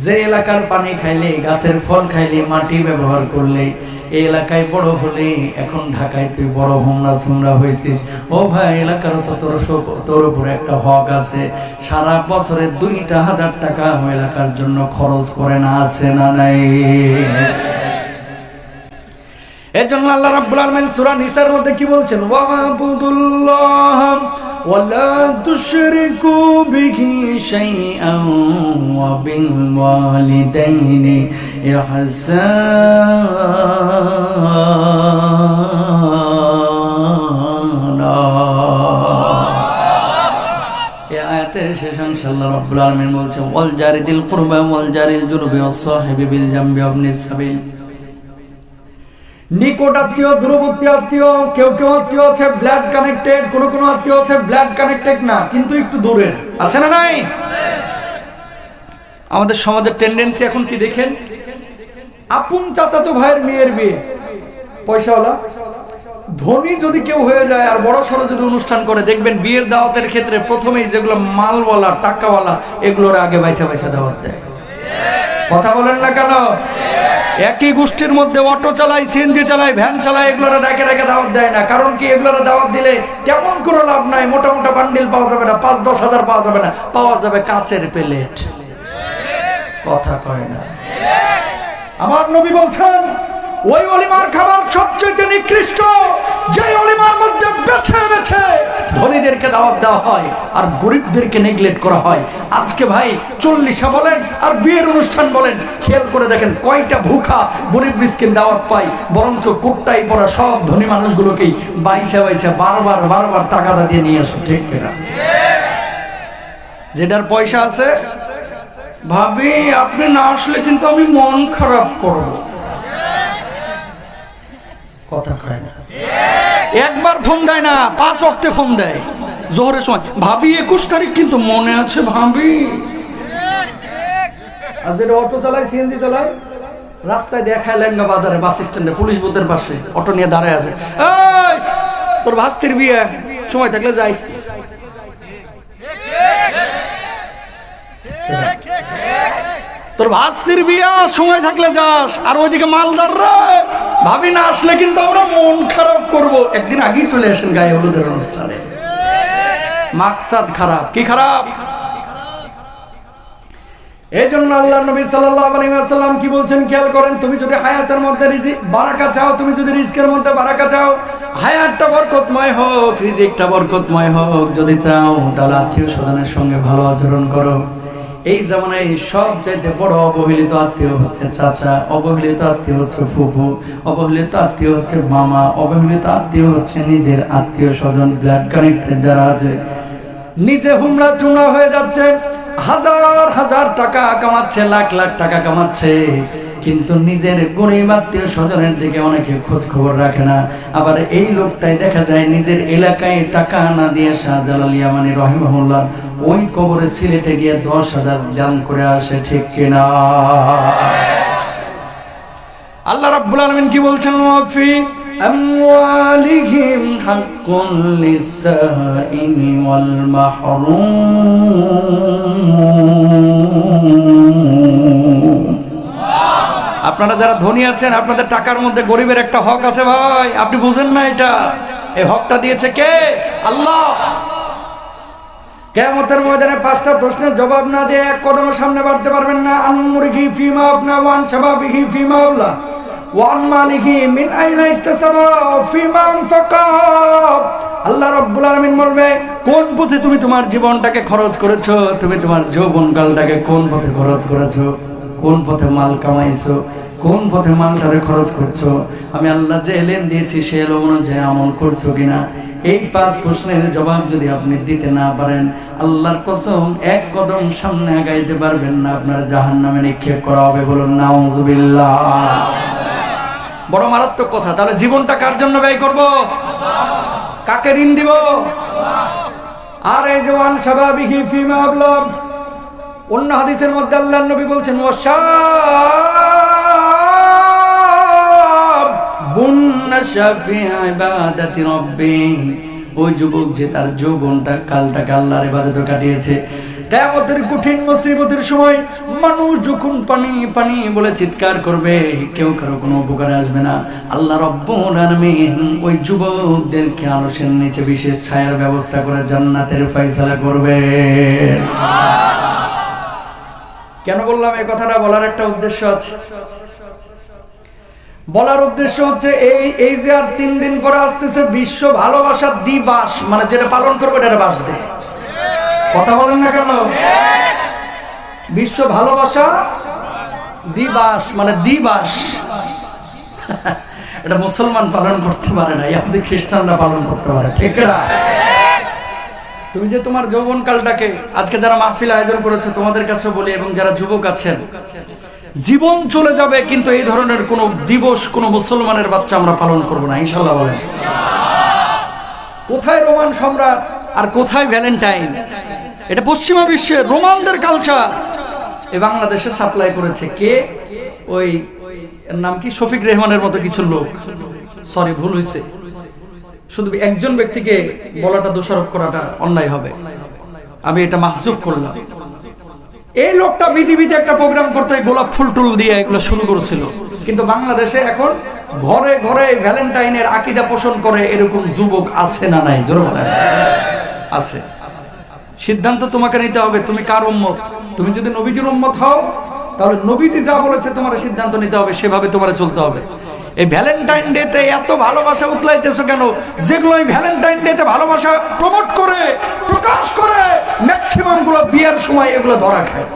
যে এলাকার পানি খাইলে, গাছের ফল খাইলে, মাটি ব্যবহার করলে, এই এলাকায় বড় হলে, এখন ঢাকায় তুই বড় হোমরা সুমরা হয়েছিস, ও ভাই এলাকার তো তোর উপর একটা হক আছে। সারা বছরে 2,000 টাকা এলাকার জন্য খরচ করে না, আছে না নাই? এজন্য আল্লাহ রাব্বুল আলামিন সূরা নিসার মধ্যে কি বলছেন, ওয়াবুদুল্লাহ ওয়ালা তুশরিকু বিহি শাইআন ওয়া বিল ওয়ালিদাইনি ইহসানা। এই আয়াতের শেষ অংশে আল্লাহ রাব্বুল আলামিন বলছেন, ওয়াল জারিদিল কুরবা ওয়াল জারিল জুরবি ওয়াস সাহিবি বিল জামবি ওয়াবনিস সাবিল। নিকট আত্মীয়, দূরবর্তী আত্মীয়, কেউ কেউ আত্মীয় আছে ব্লাড কানেক্টেড, কোন কোন আত্মীয় আছে ব্লাড কানেক্টেড না, কিন্তু একটু দূরের, আছে না নাই? আমাদের সমাজের টেন্ডেন্সি এখন কি দেখেন, আপন চাচাতো ভাইয়ের মেয়ের বিয়ে, পয়সাওয়ালা ধনী যদি কেউ হয়ে যায় আর বড় সড়ো যদি অনুষ্ঠান করে, দেখবেন বিয়ের দাওয়াতের ক্ষেত্রে প্রথমেই যেগুলো মালওয়ালা টাকাওয়ালা, এগুলোর আগে বাইসা বাইসা দাওয়াত দেয়। কথা বলেন না কেন? একই গোষ্ঠীর মধ্যে অটো চালায়, সিএনজি চালায়, ভ্যান চালায়, এগুলোরা ডাকে ডাকে দাওয়াত দেয় না। কারণ কি, এগুলোরা দাওয়াত দিলে তেমন কোনো লাভ নাই, মোটা মোটা বান্ডিল পাওয়া যাবে না, 5-10 হাজার পাওয়া যাবে না, পাওয়া যাবে কাচের প্লেট। কথা কয় না? আমার নবী বলছেন, ওই ওলিমার খাবার সবচেয়ে নিকৃষ্ট যে ওলিমার মধ্যে বেছে বেছে ধনীদেরকে দাওয়াত দেওয়া হয় আর গরিবদেরকে নেগলেক্ট করা হয়। আজকে ভাই 40 বলেন আর বিয়ের অনুষ্ঠান বলেন, খেয়াল করে দেখেন কয়টা ভুখা গরিব মিসকিন দাওয়াত পায়, বরঞ্চ কোটটাই পড়া সব ধনী মানুষগুলোকেই বাইসা বাইসা বারবার বারবার টাকাটা দিয়ে নিয়ে আসে, ঠিক কিনা? যেটার পয়সা আছে, ভাবি আপনি না আসলে কিন্তু আমি মন খারাপ করব। কথা কয় না? একবার ফোন দেয় না, 5 ওয়াক্তে ফোন দেয় জোহরের সময়, ভাবি 21 তারিখ কিন্তু মনে আছে ভাবি। আর যেটা অটো চালায়, সিএনজি চালায়, রাস্তায় দেখায় লেঙ্গা বাজারে, বাস স্ট্যান্ডে, পুলিশ বুথের পাশে অটো নিয়ে দাঁড়ায় আছে, এই তোর ভাস্তির বিয়ে, সময় থাকলে যাইস। তোর ভাস্তির বিয়া, সময় থাকলে যাস। আর ওইদিকে মালদাররা, ভাবি না আসলে কিন্তু আমরা মন খারাপ করব। একদিন আগেই চলে আসেন গায়ে হলুদের অনুষ্ঠানে, মাকসাদ খারাপ। কি খারাপ? এই জন্য আল্লাহ নবী সাল্লাল্লাহু আলাইহি ওয়াসাল্লাম কি বলছেন খেয়াল করেন, তুমি যদি হায়াতের মধ্যে বারাকা চাও, তুমি যদি রিজকের মধ্যে বারাকা চাও, হায়াতটা বরকতময় হোক, রিজিকটা বরকতময় হোক যদি চাও, তাহলে আত্মীয় স্বজনের সঙ্গে ভালো আচরণ করো। এই জামানায় সবচাইতে বড় অবহেলিত আত্মীয় হচ্ছে চাচা, অবহেলিত আত্মীয় হচ্ছে ফুফু, অবহেলিত আত্মীয় হচ্ছে মামা, অবহেলিত আত্মীয় হচ্ছে নিজের আত্মীয় স্বজন, ব্লাড কানেক্টেড যারা আছে। নিজে হুমড়া চুমড়া হয়ে যাচ্ছে, হাজার হাজার টাকা কামাচ্ছে, লাখ লাখ টাকা কামাচ্ছে, কিন্তু নিজের গরিব আত্মীয় স্বজনের দিকে অনেকে খোঁজ খবর রাখে না। আবার এই লোকটাই দেখা যায় নিজের এলাকায় টাকা না দিয়ে শাহজালাল ইয়ামানি রহিমাহুল্লাহ ওই কবরে সিলেটে গিয়ে 10,000 দান করে আসে, ঠিক কিনা? আল্লাহ রাব্বুল আলামিন কি বলছেন? ওয়াফি আমওয়ালিহিম হাক্কুন লিসাইলি ওয়াল মাহরুম। আপনারা যারা ধনী আছেন, আপনাদের টাকার মধ্যে গরিবের একটা হক আছে ভাই, আপনি বুঝেন না এটা? এই হকটা দিয়েছে কে? আল্লাহ। কিয়ামতের ময়দানে 5টা প্রশ্নের জবাব না দিয়ে এক কদম সামনে বাড়তে পারবেন না। আন মুরগি ফিমা আপনা ওয়ান শাবাবিহি ফিমা আওলা ওয়ান মালিহি মিন আইনা ইকতাসাবা ফিমা আনফাকা। আল্লাহ রাব্বুল আলামিন বলবে, কোন পথে তুমি তোমার জীবনটাকে খরচ করেছো? তুমি তোমার যৌবনকালটাকে কোন পথে খরচ করেছো? কোন পথে মাল কামাইছো? কোন পথে মালটারে খরচ করছো? আমি আল্লাহ যে এলেম দিয়েছি সে এলেম অনুযায়ী আমল করছো কিনা? এই 5 প্রশ্নের জবাব যদি আপনি দিতে না পারেন, আল্লাহর কসম এক কদম সামনে আগাইতে পারবেন না, আপনার জাহান্নামে নিক্ষেপ করা হবে। বলুন নাউযুবিল্লাহ। বড় মারাত্মক কথা। তাহলে জীবনটা কার জন্য ব্যয় করব? কাকে ঋণ দিব? আর এই জওয়ান শাবাবিহি ফিমা আবলা, অন্য হাদিসের মধ্যে আল্লাহর নবী বলছেন ওই যুবক যে তার যৌবনটা কালটাকে আল্লাহর ইবাদতে কাটিয়েছে। কিয়ামতের কঠিন মুসিবতের সময় মানুষ যখন পানি পানি বলে চিৎকার করবে, কেউ কারো কোনো উপকারে আসবে না। আল্লাহ রাব্বুল আলামিন ওই যুবকদেরকে আরশের নিচে বিশেষ ছায়ার ব্যবস্থা করে জান্নাতের ফয়সালা করবে। কেন বললাম এই কথাটা? বলার একটা উদ্দেশ্য আছে। বলার উদ্দেশ্য হচ্ছে এই যে আর 3 দিন পরে আসতেছে বিশ্ব ভালোবাসা দিবস, মানে যেটা পালন করবে এটা বাস দে। কথা বলেন না কেন? বিশ্ব ভালোবাসা দিবস মানে দিবস। এটা মুসলমান পালন করতে পারে না, ইহুদি খ্রিস্টানরা পালন করতে পারে, ঠিক না? তুমি যে তোমার যৌবনকালটাকে আজকে যারা মাহফিল আয়োজন করেছে তোমাদের কাছে বলি, এবং যারা যুবক আছেন, জীবন চলে যাবে কিন্তু এই ধরনের কোন দিবস কোন মুসলমানের বাচ্চা আমরা পালন করব না, ইনশাআল্লাহ বলেন। কোথায় রোমান সম্রাট আর কোথায় ভ্যালেন্টাইন? এটা পশ্চিমা বিশ্বের রোমানদের কালচার এই বাংলাদেশে সাপ্লাই করেছে কে? ওই এর নাম কি, শফিক রেহমানের মতো কিছু লোক। সরি, ভুল হয়েছে। শুধু একজন ব্যক্তিকে বলাটা, দোষারোপ করাটা অন্যায় হবে, আমি এটা মাহজুব করলাম। এই লোকটা পৃথিবীতে একটা প্রোগ্রাম করতে গোলাপ ফুল টুল দিয়ে এগুলো শুরু করেছিল, কিন্তু বাংলাদেশে এখন ঘরে ঘরে ভ্যালেন্টাইনের আকীদা পোষণ করে এরকম যুবক আছে না নাই? জোরে বলেন। আছে। সিদ্ধান্ত তোমাকে নিতে হবে, তুমি কার উম্মত। তুমি যদি নবীজির উম্মত হও তাহলে নবীজি যা বলেছে তোমার সিদ্ধান্ত নিতে হবে, সেভাবে তোমার চলতে হবে। এই ভ্যালেন্টাইন ডে তে এত ভালোবাসা উতলাইতেছো কেন? যেগুলো এই ভ্যালেন্টাইন ডে তে ভালোবাসা প্রমোট করে, প্রকাশ করে, ম্যাক্সিমাম গুলো বিয়ের সময় এগুলো ধরা খায়।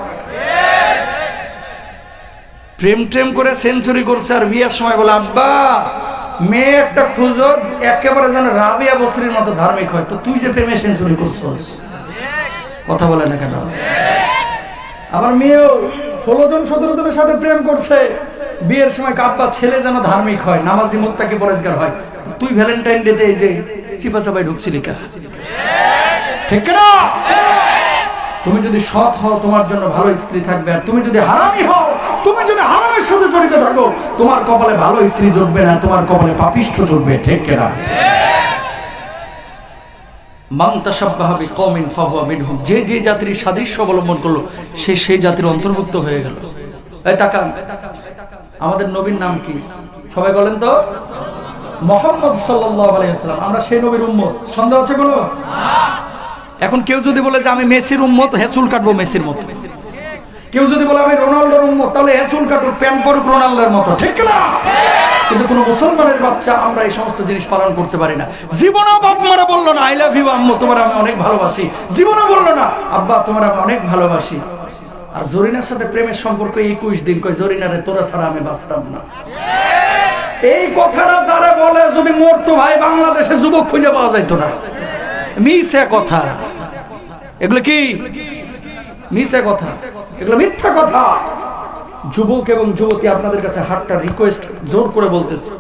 প্রেম ট্রেম করে সেঞ্চুরি করছে আর বিয়ের সময় বলে আব্বা মেয়ে একটা খুঁজো একেবারে যেন রাবিয়া বসরির মতো ধার্মিক হয়। তো তুই যে প্রেমে সেঞ্চুরি করছস, কথা বলে না কেন? আবার মেয়েও 16 জন 17 জনের সাথে প্রেম করছে, বিয়ের সময় আব্বা ছেলে যেন ধার্মিক হয়, নামাজি মুত্তাকি পরেজগার হয়। তুই ভ্যালেন্টাইন ডে তে এই যে চিপা চাপাই ঢুকছিলি কা? ঠিক না? তুমি যদি সৎ হও তোমার জন্য ভালো স্ত্রী থাকবে, আর তুমি যদি হারামি হও, তুমি যদি হারামের সাথে জড়িত থাকো, তোমার কপালে ভালো স্ত্রী জুটবে না, তোমার কপালে পাপিষ্ঠ জুটবে, ঠিক না? মান তাশাব্বাহা বিকওমিন ফাহুয়া মিনহুম, যে যে জাতির সাদৃশ্য অবলম্বন করলো সে সেই জাতির অন্তর্ভুক্ত হয়ে গেল। এই তাকান, আমাদের নবীর নাম কি? সবাই বলেন তো। মুহাম্মদ সাল্লাল্লাহু আলাইহি ওয়াসাল্লাম। আমরা সেই নবীর উম্মত, সন্দেহ আছে কোনো? এখন কেউ যদি বলে যে আমি মেসির উম্মত, হেসুল কাটবো মেসির মতো। কেউ যদি বলে আমি রোনাল্ডোর উম্মত, তাহলে হেসুল কাটবো প্যান্ট পরুক রোনাল্ডোর মতো, ঠিক না? কিন্তু কোন মুসলমানের বাচ্চা আমরা এই সমস্ত জিনিস পালন করতে পারি না। জীবনও বাপ মারা বললো না আই লাভ ইউ আম্মু, তোমার আমি অনেক ভালোবাসি। জীবনও বললো না আব্বা তোমার আমি অনেক ভালোবাসি। আর জরিনার সাথে প্রেমের সম্পর্ক 21 দিন, কই জরিনারে তোরা ছাড়া আমি বাঁচতাম না। এই কথাটা যারা বলে যদি মরতো ভাই, বাংলাদেশে যুবক খুঁজে পাওয়া যাইতো না। মিথ্যা কথা এগুলো, কি মিথ্যা কথা? এগুলো মিথ্যা কথা। যুবক এবং যুবতী, আপনাদের কাছে হাতটা রিকোয়েস্ট জোর করে বলতেছি,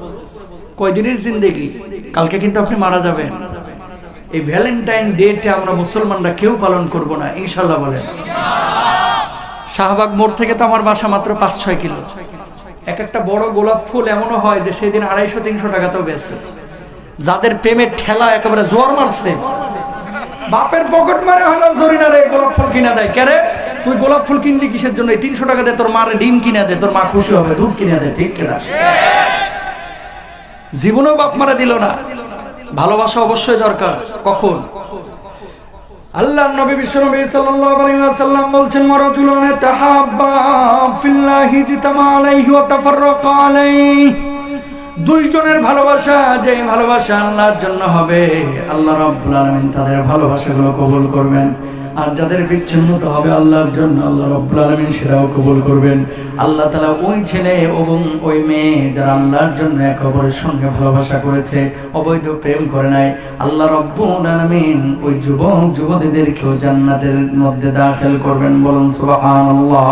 কয়দিনের জিন্দেগি, কালকে কিন্তু আপনি মারা যাবেন। এই ভ্যালেন্টাইন ডেটা আমরা মুসলমানরা কেউ পালন করব না, ইনশাল্লাহ বলেন। শাহবাগ মোড় থেকে তো আমার বাসা মাত্র 5-6 কিলো। এক একটা বড় গোলাপ ফুল এমনও হয় যে সেদিন 250-300 টাকাতেও বেচে। যাদের প্রেমের ঠেলা একেবারে জোর মারছে, বাপের পকেট মারে হলো জরিনারে গোলাপ ফুল কিনা দেয়। কেরে তুই গোলাপ ফুল কিনলি কিসের জন্য? 300 টাকা দে, তোর মারে ডিম কিনা দে, তোর মা খুশি হবে, দুধ কিনা দে, ঠিক কিনা? জীবনেও বাপ মারা দিল না। ভালোবাসা অবশ্যই দরকার। কখন? আল্লাহর নবী বিশ্বনবী সাল্লাল্লাহু আলাইহি ওয়াসাল্লাম বলছেন, মারাজুলান তাহাব্বা ফিল্লাহি জিতামা আলাইহি ওয়া তাফাররাকা আলাইহি। দুইজনের ভালোবাসা, যে ভালোবাসা আল্লাহর জন্য হবে, আল্লাহ রাব্বুল আলামিন তাদের ভালোবাসাগুলো কবুল করবেন। আর যাদের বিচ্ছিন্নতা হবে আল্লাহর জন্য, আল্লাহ রাব্বুল আলামিন সেটাও কবুল করবেন। আল্লাহ তাআলা ওই ছেলে এবং ওই মেয়ে যারা আল্লাহর জন্য একে অপরের সঙ্গে ভালোবাসা করেছে, অবৈধ প্রেম করে নাই, আল্লাহ রাব্বুল আলামিন ওই যুবক যুবতীদেরকেও জান্নাতের মধ্যে দাখিল করবেন। বলুন সুবহানাল্লাহ।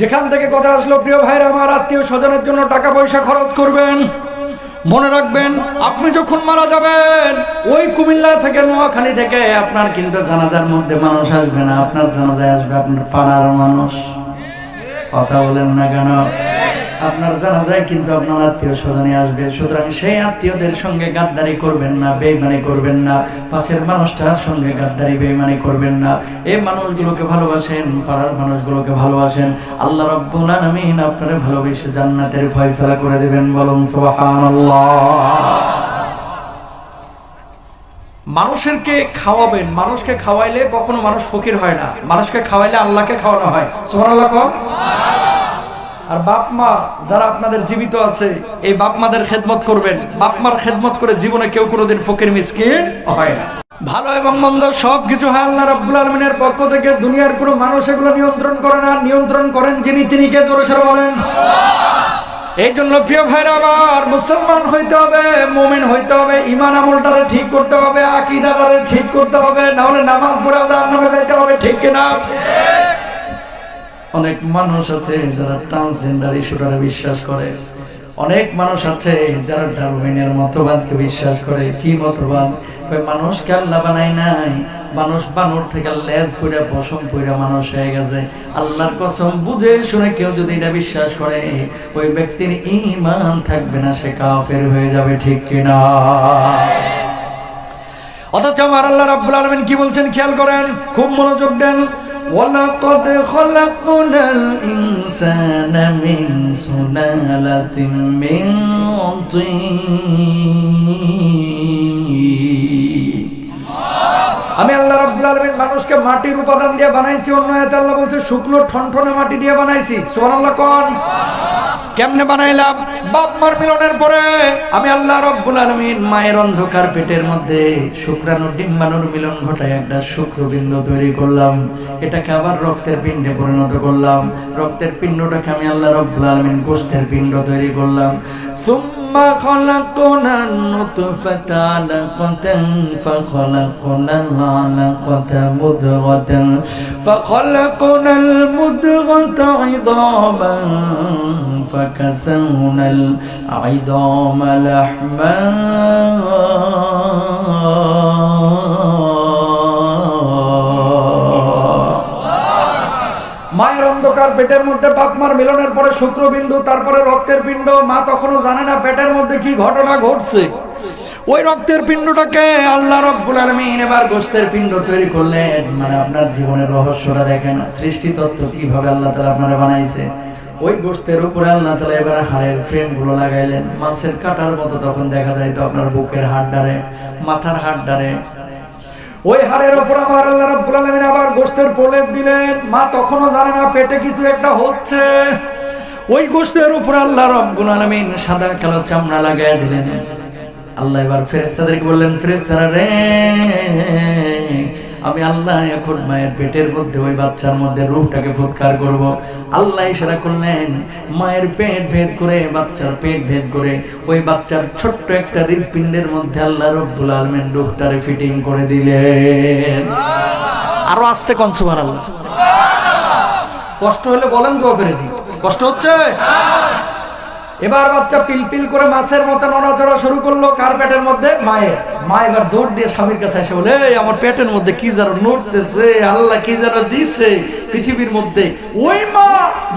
যেখান থেকে কথা আসলো, প্রিয় ভাইরা আমার, আত্মীয় স্বজনের জন্য টাকা পয়সা খরচ করবেন। মনে রাখবেন, আপনি যখন মারা যাবেন, ওই কুমিল্লা থেকে নোয়াখালী থেকে আপনার কিন্তু জানাজার মধ্যে মানুষ আসবে না, আপনার জানাজায় আসবে আপনার পাড়ার মানুষ। কথা বলেন না কেন? আপনার জানাজায় কিন্তু আপনার আত্মীয় স্বজনে আসবে। সুতরাং সেই আত্মীয়দের সঙ্গে গাদ্দারি করবেন না, বেঈমানি করবেন না। পাশের মানুষটার সঙ্গে গাদ্দারি বেঈমানি করবেন না। এই মানুষগুলোকে ভালোবাসেন, পাড়ার মানুষগুলোকে ভালোবাসেন। আল্লাহ রাব্বুল আলামিন আপনারে ভালোবেসে জান্নাতের ফয়সালা করে দেবেন। বলুন সুবহানাল্লাহ। মানুষকে খাওয়াবেন। মানুষকে খাওয়াইলে কখনো মানুষ ফকির হয় না। মানুষকে খাওয়াইলে আল্লাহকে খাওয়ানো হয়। সুবহানাল্লাহ। আর বাপ মা যারা আপনাদের জীবিত আছে, এই বাপ মাদের খেদমত করবেন। বাপ মার খেদমত করে জীবনে কেউ কোনোদিন ফকির মিসকিন হয় না। ভালো এবং মন্দ সবকিছু হয় আল্লাহ রাব্বুল আলামিনের পক্ষ থেকে। দুনিয়ার কোনো মানুষ এগুলো নিয়ন্ত্রণ করে না। নিয়ন্ত্রণ করেন যিনি, তিনি কে? জোরে সরে বলেন। এই জন্য প্রিয় ভাইরা আমার, মুসলমান হইতে হবে, মুমিন হইতে হবে, ঈমান আমলটারে ঠিক করতে হবে, আকীদাটারে ঠিক করতে হবে, না হলে নামাজ পড়ে জাহান্নামে যাইতে হবে, ঠিক কিনা? অনেক মানুষ আছে যারা ট্রান্সজেন্ডার ইস্যুটারে বিশ্বাস করে। অনেক মানুষ আছে যারা ডারউইনের মতবাদকে বিশ্বাস করে। কি মতবাদ? মানুষকে আল্লাহ বানায় নাই, মানুষ বানর থেকে লেজ পইরা পশম পইরা মানুষ হয়ে গেছে। আল্লাহর কসম, বুঝে শুনে কেউ যদি এটা বিশ্বাস করে, ওই ব্যক্তির ঈমান থাকবে না, সে কাফের হয়ে যাবে, ঠিক কিনা? অথচ আমার আল্লাহ রাব্বুল আলামিন কি বলছেন খেয়াল করেন, খুব মনোযোগ দেন। وَلَقَدْ خَلَقْنَا الْإِنسَانَ مِنْ سُلَالَةٍ مِنْ طِينٍ। আমি আল্লাহ রাব্বুল আলামিন মানুষকে মাটির উপাদান দিয়ে বানাইছি। অন্য আয়াতে আল্লাহ বলছে শুকনো ঠনঠনে মাটি দিয়ে বানাইছি। সুবহানাল্লাহ কোন? কেমনে বানাইলাম? বাপ মার মিলনের পরে আমি আল্লাহ রাব্বুল আলামিন মায়ের অন্ধকার পেটের মধ্যে শুক্রাণু ডিম্বাণুর মিলন ঘটায় একটা শুক্রবিন্দু তৈরি করলাম। এটাকে আবার রক্তের পিণ্ডে পরিণত করলাম। রক্তের পিণ্ডটাকে আমি আল্লাহ রাব্বুল আলামিন গোশতের পিণ্ড তৈরি করলাম। সুম্মা খালাকনান নুতফাতা আলাকাতান ফাখালাকনাল আলাকাতা মুদগাতান ফাখালাকনাল মুদগাতা ইদামান فكسونا العظام لحما মায়ের অন্ধকার পেটের মধ্যে বাপ মার মিলনের পরে শুক্রবিন্দু, তারপরে রক্তের পিণ্ড। মা তখনও জানে না পেটের মধ্যে কি ঘটনা ঘটছে। ওই রক্তের পিণ্ডটাকে আল্লাহ রাব্বুল আলামিন এবার গোশতের পিণ্ড তৈরি করলেন। মানে আপনার জীবনের রহস্যটা দেখেন, সৃষ্টি তত্ত্ব কিভাবে আল্লাহ তাআলা আপনারা বানাইছে। ওই গোশতের উপরে আল্লাহ তাআলা এবার হাড়ের ফ্রেম গুলো লাগাইলেন, মাছের কাটার মতো। তখন দেখা যায় তো আপনার বুকের হাড় ডারে, মাথার হাড় ডারে। ওই হাড়ের উপর আমার আল্লাহ রাব্বুল আলামিন আবার গোশতের প্রলেপ দিলেন। মা তখনও জানে না পেটে কিছু একটা হচ্ছে। ওই গোশতের উপর আল্লাহ রাব্বুল আলামিন সাদা কালো চামড়া লাগায় দিলেন। আল্লাহ এবার ফেরেশতাদেরকে বললেন, ফেরেশতারা রে, আমি আল্লাহ এখন মায়ের পেটের মধ্যে ওই বাচ্চার মধ্যে রূহটাকে ফুৎকার করব। আল্লাহ ইশারা করলেন, মায়ের পেট ভেদ করে, বাচ্চার পেট ভেদ করে ওই বাচ্চার ছোট্ট একটা হৃৎপিণ্ডের মধ্যে আল্লাহ রাব্বুল আলামিন রূহটারে ফিটিং করে দিলেন। আরো আস্তে কোন সুবহানাল্লাহ। কষ্ট হলে বলেন, দোয়া করে দিই। কষ্ট হচ্ছে? এবার বাচ্চা পিলপিল করে মাছের মতো নড়াচড়া শুরু করলো। কার পেটের মধ্যে? মায়ের। মা এবার দৌড় দিয়ে স্বামীর কাছে এসে বলে, আমার পেটের মধ্যে কি যেন নড়তেছে, আল্লাহ কি যেন দিছে পৃথিবীর মধ্যে। ওই মা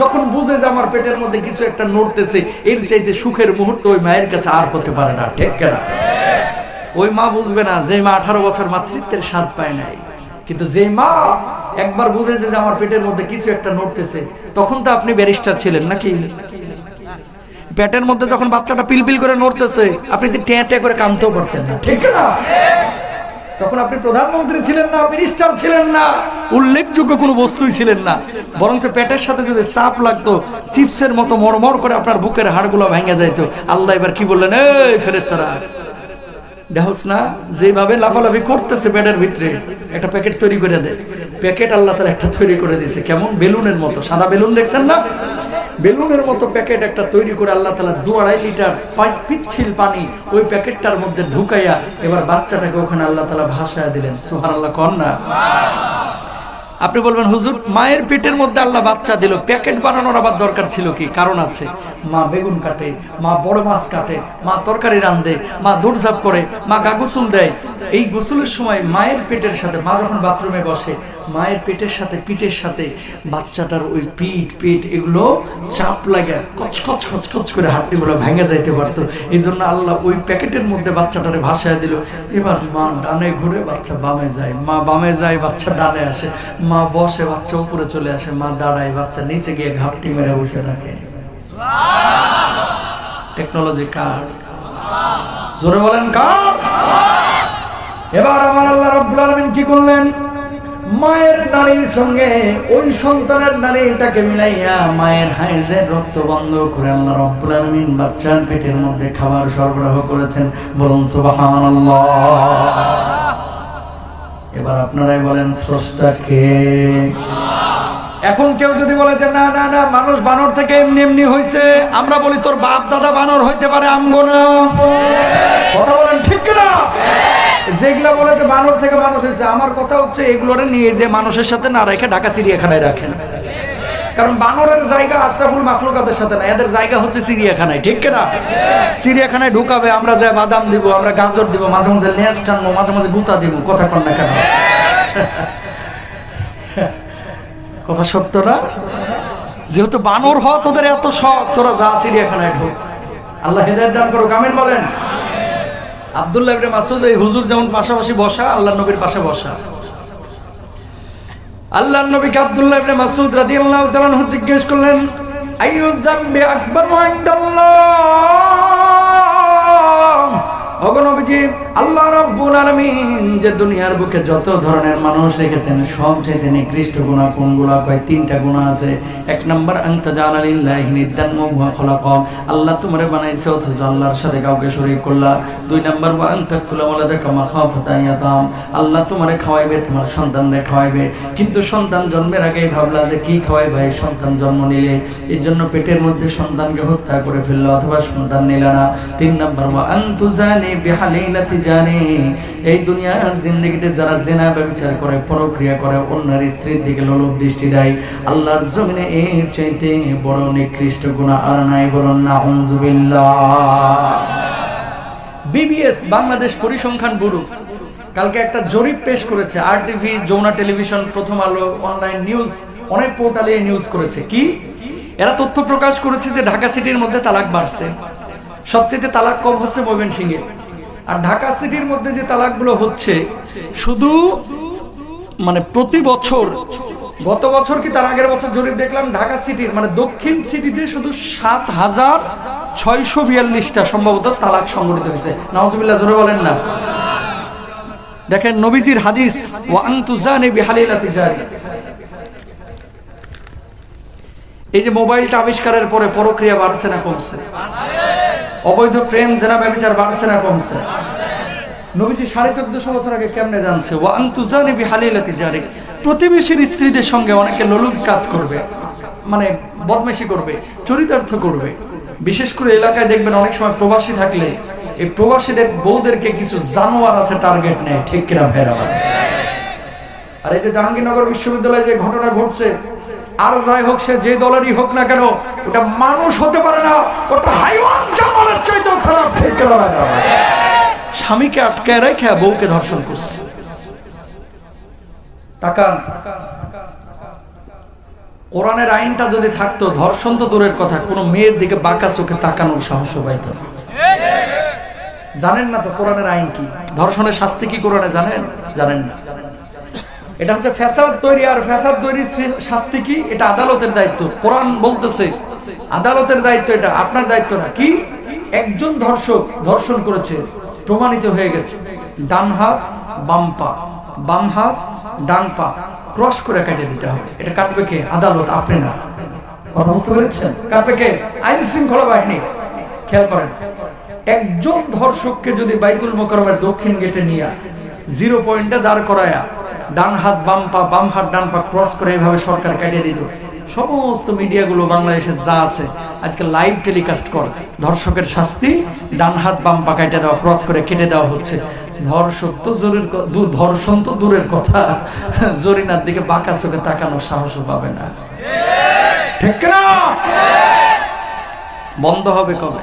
যখন বুঝে যে আমার পেটের মধ্যে কিছু একটা নড়তেছে, এর চাইতে সুখের মুহূর্ত ওই মায়ের কাছে আর হতে পারে না, ঠিক কিনা? ওই মা বুঝবে না যে মা 18 বছর মাতৃত্বের স্বাদ পায় নাই, কিন্তু যে মা একবার বুঝেছে যে আমার পেটের মধ্যে কিছু একটা নড়তেছে। তখন তো আপনি ব্যারিস্টার ছিলেন নাকি? পেটের মধ্যে যখন বাচ্চাটা পিলপিল করে নড়তেছে, আপনি তো ট্যাঁ ট্যাঁ করে কাঁদতেও পারতেন না, ঠিক না? তখন আপনি প্রধানমন্ত্রী ছিলেন না, মিনিস্টার ছিলেন না, উল্লেখযোগ্য কোনো বস্তুই ছিলেন না। বরঞ্চ পেটের সাথে যদি চাপ লাগতো, চিপসের মতো মরমর করে আপনার বুকের হাড়গুলো ভেঙে যাইতো। আল্লাহ এবার কি বললেন, এই ফেরেশতারা দেখোস না যেভাবে লাফালাফি করতেছে পেটের ভিতরে, একটা প্যাকেট তৈরি করে দেয়। প্যাকেট আল্লাহ তাআলা একটা তৈরি করে দিয়েছে, কেমন বেলুনের মতো, সাদা বেলুন দেখছেন না? বেলুনের মতো প্যাকেট একটা তৈরি করে আল্লাহ তাআলা 2-2.5 লিটার পিচ্ছিল পানি ওই প্যাকেটটার মধ্যে ঢুকাইয়া এবার বাচ্চাটাকে ওখানে আল্লাহ তাআলা ভাসায় দিলেন। সুবহানাল্লাহ, কোন না? আপনি বলবেন, হুজুর মায়ের পেটের মধ্যে আল্লাহ বাচ্চা দিল, প্যাকেট বানানোর আবার দরকার ছিল কি? কারণ আছে। মা বেগুন কাটে, মা বড় মাছ কাটে, মা তরকারি রাঁধে, মা দৌড়ঝাঁপ করে, মা গা গোসল দেয়। এই গোসলের সময় মায়ের পেটের সাথে, মা যখন বাথরুমে বসে, মায়ের পেটের সাথে পিঠের সাথে বাচ্চাটার ওই পিঠ এগুলো চাপ লাগে কচকচ কচকচ করে হাড্ডিগুলো ভেঙে যাইতে পারতো। এই জন্য আল্লাহ ওই প্যাকেটের মধ্যে বাচ্চাটারে ভাসায় দিল। এবার মা ডানে ঘুরে, বাচ্চা বামে যায়, মা বামে যায়, বাচ্চা ডানে আসে, মা বসে, বাচ্চা উপরে চলে আসে, মা দাঁড়ায়, বাচ্চা নিচে গিয়ে ঘাপটি মেরে বসে রাখে। টেকনোলজি কার? জোরে বলেন কার? এবার আমার আল্লাহ রাব্বুল আলামিন কি করলেন? মায়ের নারীর সঙ্গে ওই সন্তানের নারীটাকে মিলাইয়া মায়ের হাইজের রক্ত বন্ধ করে আল্লাহ রাব্বুল আলামিন বাচ্চার পেটের মধ্যে খাবার সরবরাহ করেছেন। বলুন সুবহানাল্লাহ। এবার আপনারাই বলেন, স্রষ্টা কে? এখন কেউ যদি বলে যে না না না, মানুষ বানর থেকে এমনি এমনি হয়েছে, আমরা বলি তোর বাপ দাদা বানর হইতে পারে, আমগো না। কথা বলেন ঠিক না? যেগুলা বলে যে বানর থেকে মানুষ হয়েছে, আমার কথা হচ্ছে এগুলোরে নিয়ে যে মানুষের সাথে না রেখে ঢাকা চিড়িয়াখানায় রাখেন। কারণ বানরের জায়গা আশরাফুল মাখলুকাতের সাথে না, এদের জায়গা হচ্ছে চিড়িয়াখানায়, ঠিক না? চিড়িয়াখানায় ঢুকাবে, আমরা যাই বাদাম দিব, আমরা গাজর দিব, মাঝে মাঝে লেজ টানবো, মাঝে মাঝে গুতা দিব। কথা কন না কেন? কথা সত্য না? যেহেতু বানর হওয়া তোদের এত শখ, তোরা যা চিড়িয়াখানায় ঢুক। আল্লাহ হেদায়েত দান করুক, আমিন বলেন। আব্দুল্লাহ ইবনে মাসউদ, এই হুজুর যেমন পাশাপাশি বসা, আল্লাহর নবীর পাশে বসা। আল্লাহর নবীকে আব্দুল্লাহ ইবনে মাসউদ রাদিয়াল্লাহু তাআলা আনহু জিজ্ঞেস করলেন, আইয়ু যামবি আকবারু ইনদাল্লাহ। ওগো নবীজি, আল্লাহ রাব্বুল আলামিন যে দুনিয়ার বুকে যত ধরনের মানুষ রেখেছেন, সবচেয়ে নিকৃষ্ট গুনাহ কোনগুলো? কয় 3টা গুনাহ আছে। 1 নাম্বার, আনতা জাআলা লিল্লাহি নিদ্দান ওয়া হুয়া খালাকা, আল্লাহ তোমারে বানাইছে অথচ আল্লাহর সাথে কাউকে শরীক করলা। 2 নাম্বার, ওয়া আনতা তাকতুলা ওয়ালাদাকা মাখাফাতা ইয়াতাম, আল্লাহ তোমারে খাওয়াইবে, তোমার সন্তানরে খাওয়াইবে, কিন্তু সন্তান জন্মের আগেই ভাবলা যে কি খাওয়াইবে সন্তান জন্ম নিলে, এই জন্য পেটের মধ্যে সন্তানকে হত্যা করে ফেললো অথবা সন্তান নিলে না। 3 নাম্বার, ওয়া আনতুজানি বিহালিলাতি জানি, এই দুনিয়ার জিন্দেগিতে যারা জিনা ব্যভিচার করে, পরক্রিয়া করে, অন্যের স্ত্রীর দিকে লোলুপ দৃষ্টি দেয়, আল্লাহর জমিনে এর চাইতে বড় নিকৃষ্ট গুনাহ আর নাই। বলুন নাউযুবিল্লাহ। বিবিএস বাংলাদেশ পরিসংখ্যান ব্যুরো কালকে একটা জরিপ পেশ করেছে। আরটিভি, যমুনা টেলিভিশন, প্রথম আলো, অনলাইন নিউজ, অনেক পোর্টালে নিউজ করেছে। কি এরা তথ্য প্রকাশ করেছে যে ঢাকা সিটির মধ্যে তালাক বাড়ছে। সবচেয়ে তালাক কম হচ্ছে ময়মনসিংহে। আর ঢাকা সিটির মধ্যে যে তালাকগুলো হচ্ছে, শুধু মানে প্রতি বছর, গত বছর কি তার আগের বছর জরিপ দেখলাম, ঢাকা সিটির মানে দক্ষিণ সিটিতে শুধু ৭,৬৪২টা সম্ভবত তালাক সংঘটিত হয়েছে। নাউযুবিল্লাহ, জোরে বলেন না। দেখেন নবীজির হাদিস, ওয়া আনতুজানি বিহালিলাতি জারি। এই যে মোবাইলটা আবিষ্কারের পরে পরক্রিয়া বাড়ছে না কমছে? অবৈধ প্রেম, জেনা, ব্যভিচার বাড়ছে না কমছে? নবীজি 1450 বছর আগে কেমনে জানছে? ওয়া আনতুজানি বিহালিলাতি জারি, প্রতিবেশীর স্ত্রীদের সঙ্গে অনেকে লোলুপ কাজ করবে, মানে বদমাশি করবে, চরিতার্থ করবে। বিশেষ করে এলাকায় দেখবেন অনেক সময় প্রবাসী থাকলে এই প্রবাসীদের বউদেরকে কিছু জানোয়ার আছে টার্গেট নেয়, ঠিক কিনা ভাইরা? আর এই যে জাহাঙ্গীরনগর বিশ্ববিদ্যালয়ে যে ঘটনা ঘটছে, আর যাই হোক, সে যে দলেরই হোক না কেন, ওটা মানুষ হতে পারে না, ওটা হাইওয়ান জানোয়ারের চাইতেও খারাপ। ঠিক না? স্বামীকে আটকায় রেখে বউকে ধর্ষণ করছে। তাকান, কোরআনের আইনটা যদি থাকতো, ধর্ষণ তো দূরের কথা, কোন মেয়ের দিকে বাঁকা চোখে তাকানোর সাহস পাইতো না। জানেন না তো কোরআনের আইন কি, ধর্ষণের শাস্তি কি কোরআনে জানেন? জানেন না। এটা হচ্ছে ফ্যাসাদ তৈরি, আর ফ্যাসাদ তৈরির শাস্তি কি, এটা আদালতের দায়িত্ব। কোরআন বলতেছে আদালতের দায়িত্ব, এটা আপনার দায়িত্ব না। কি, একজন ধর্ষক ধর্ষণ করেছে, প্রমাণিত হয়ে গেছে, ডান হাত বাম পা, বাম হাত ডান পা ক্রস করে কেটে দিতে হবে। এটা কাটবে কে? আদালত, আপনি না। কথা বুঝতে পেরেছেন? কাটবে কে? আইন শৃঙ্খলা বাহিনী। খেয়াল করেন, একজন ধর্ষককে যদি বাইতুল মোকাররমের দক্ষিণ গেটে নিয়ে 0 পয়েন্টে দাঁড় করায়া ডান হাত বাম পা, বাম হাত ডান পা ক্রস করে এইভাবে সরকার কাটিয়ে দিত, সমস্ত মিডিয়াগুলো বাংলাদেশে যা আছে আজকে লাইভ টেলিকাস্ট করে, ধর্ষকের শাস্তি ডান হাত বাম পা কেটে দেওয়া, ক্রস করে কেটে দেওয়া হচ্ছে। ধর্ষক তো ধর্ষণ তো দূরের কথা, জরিনার দিকে বাঁকা চোখে তাকানোর সাহস পাবে না। ঠিক না? বন্ধ হবে কবে?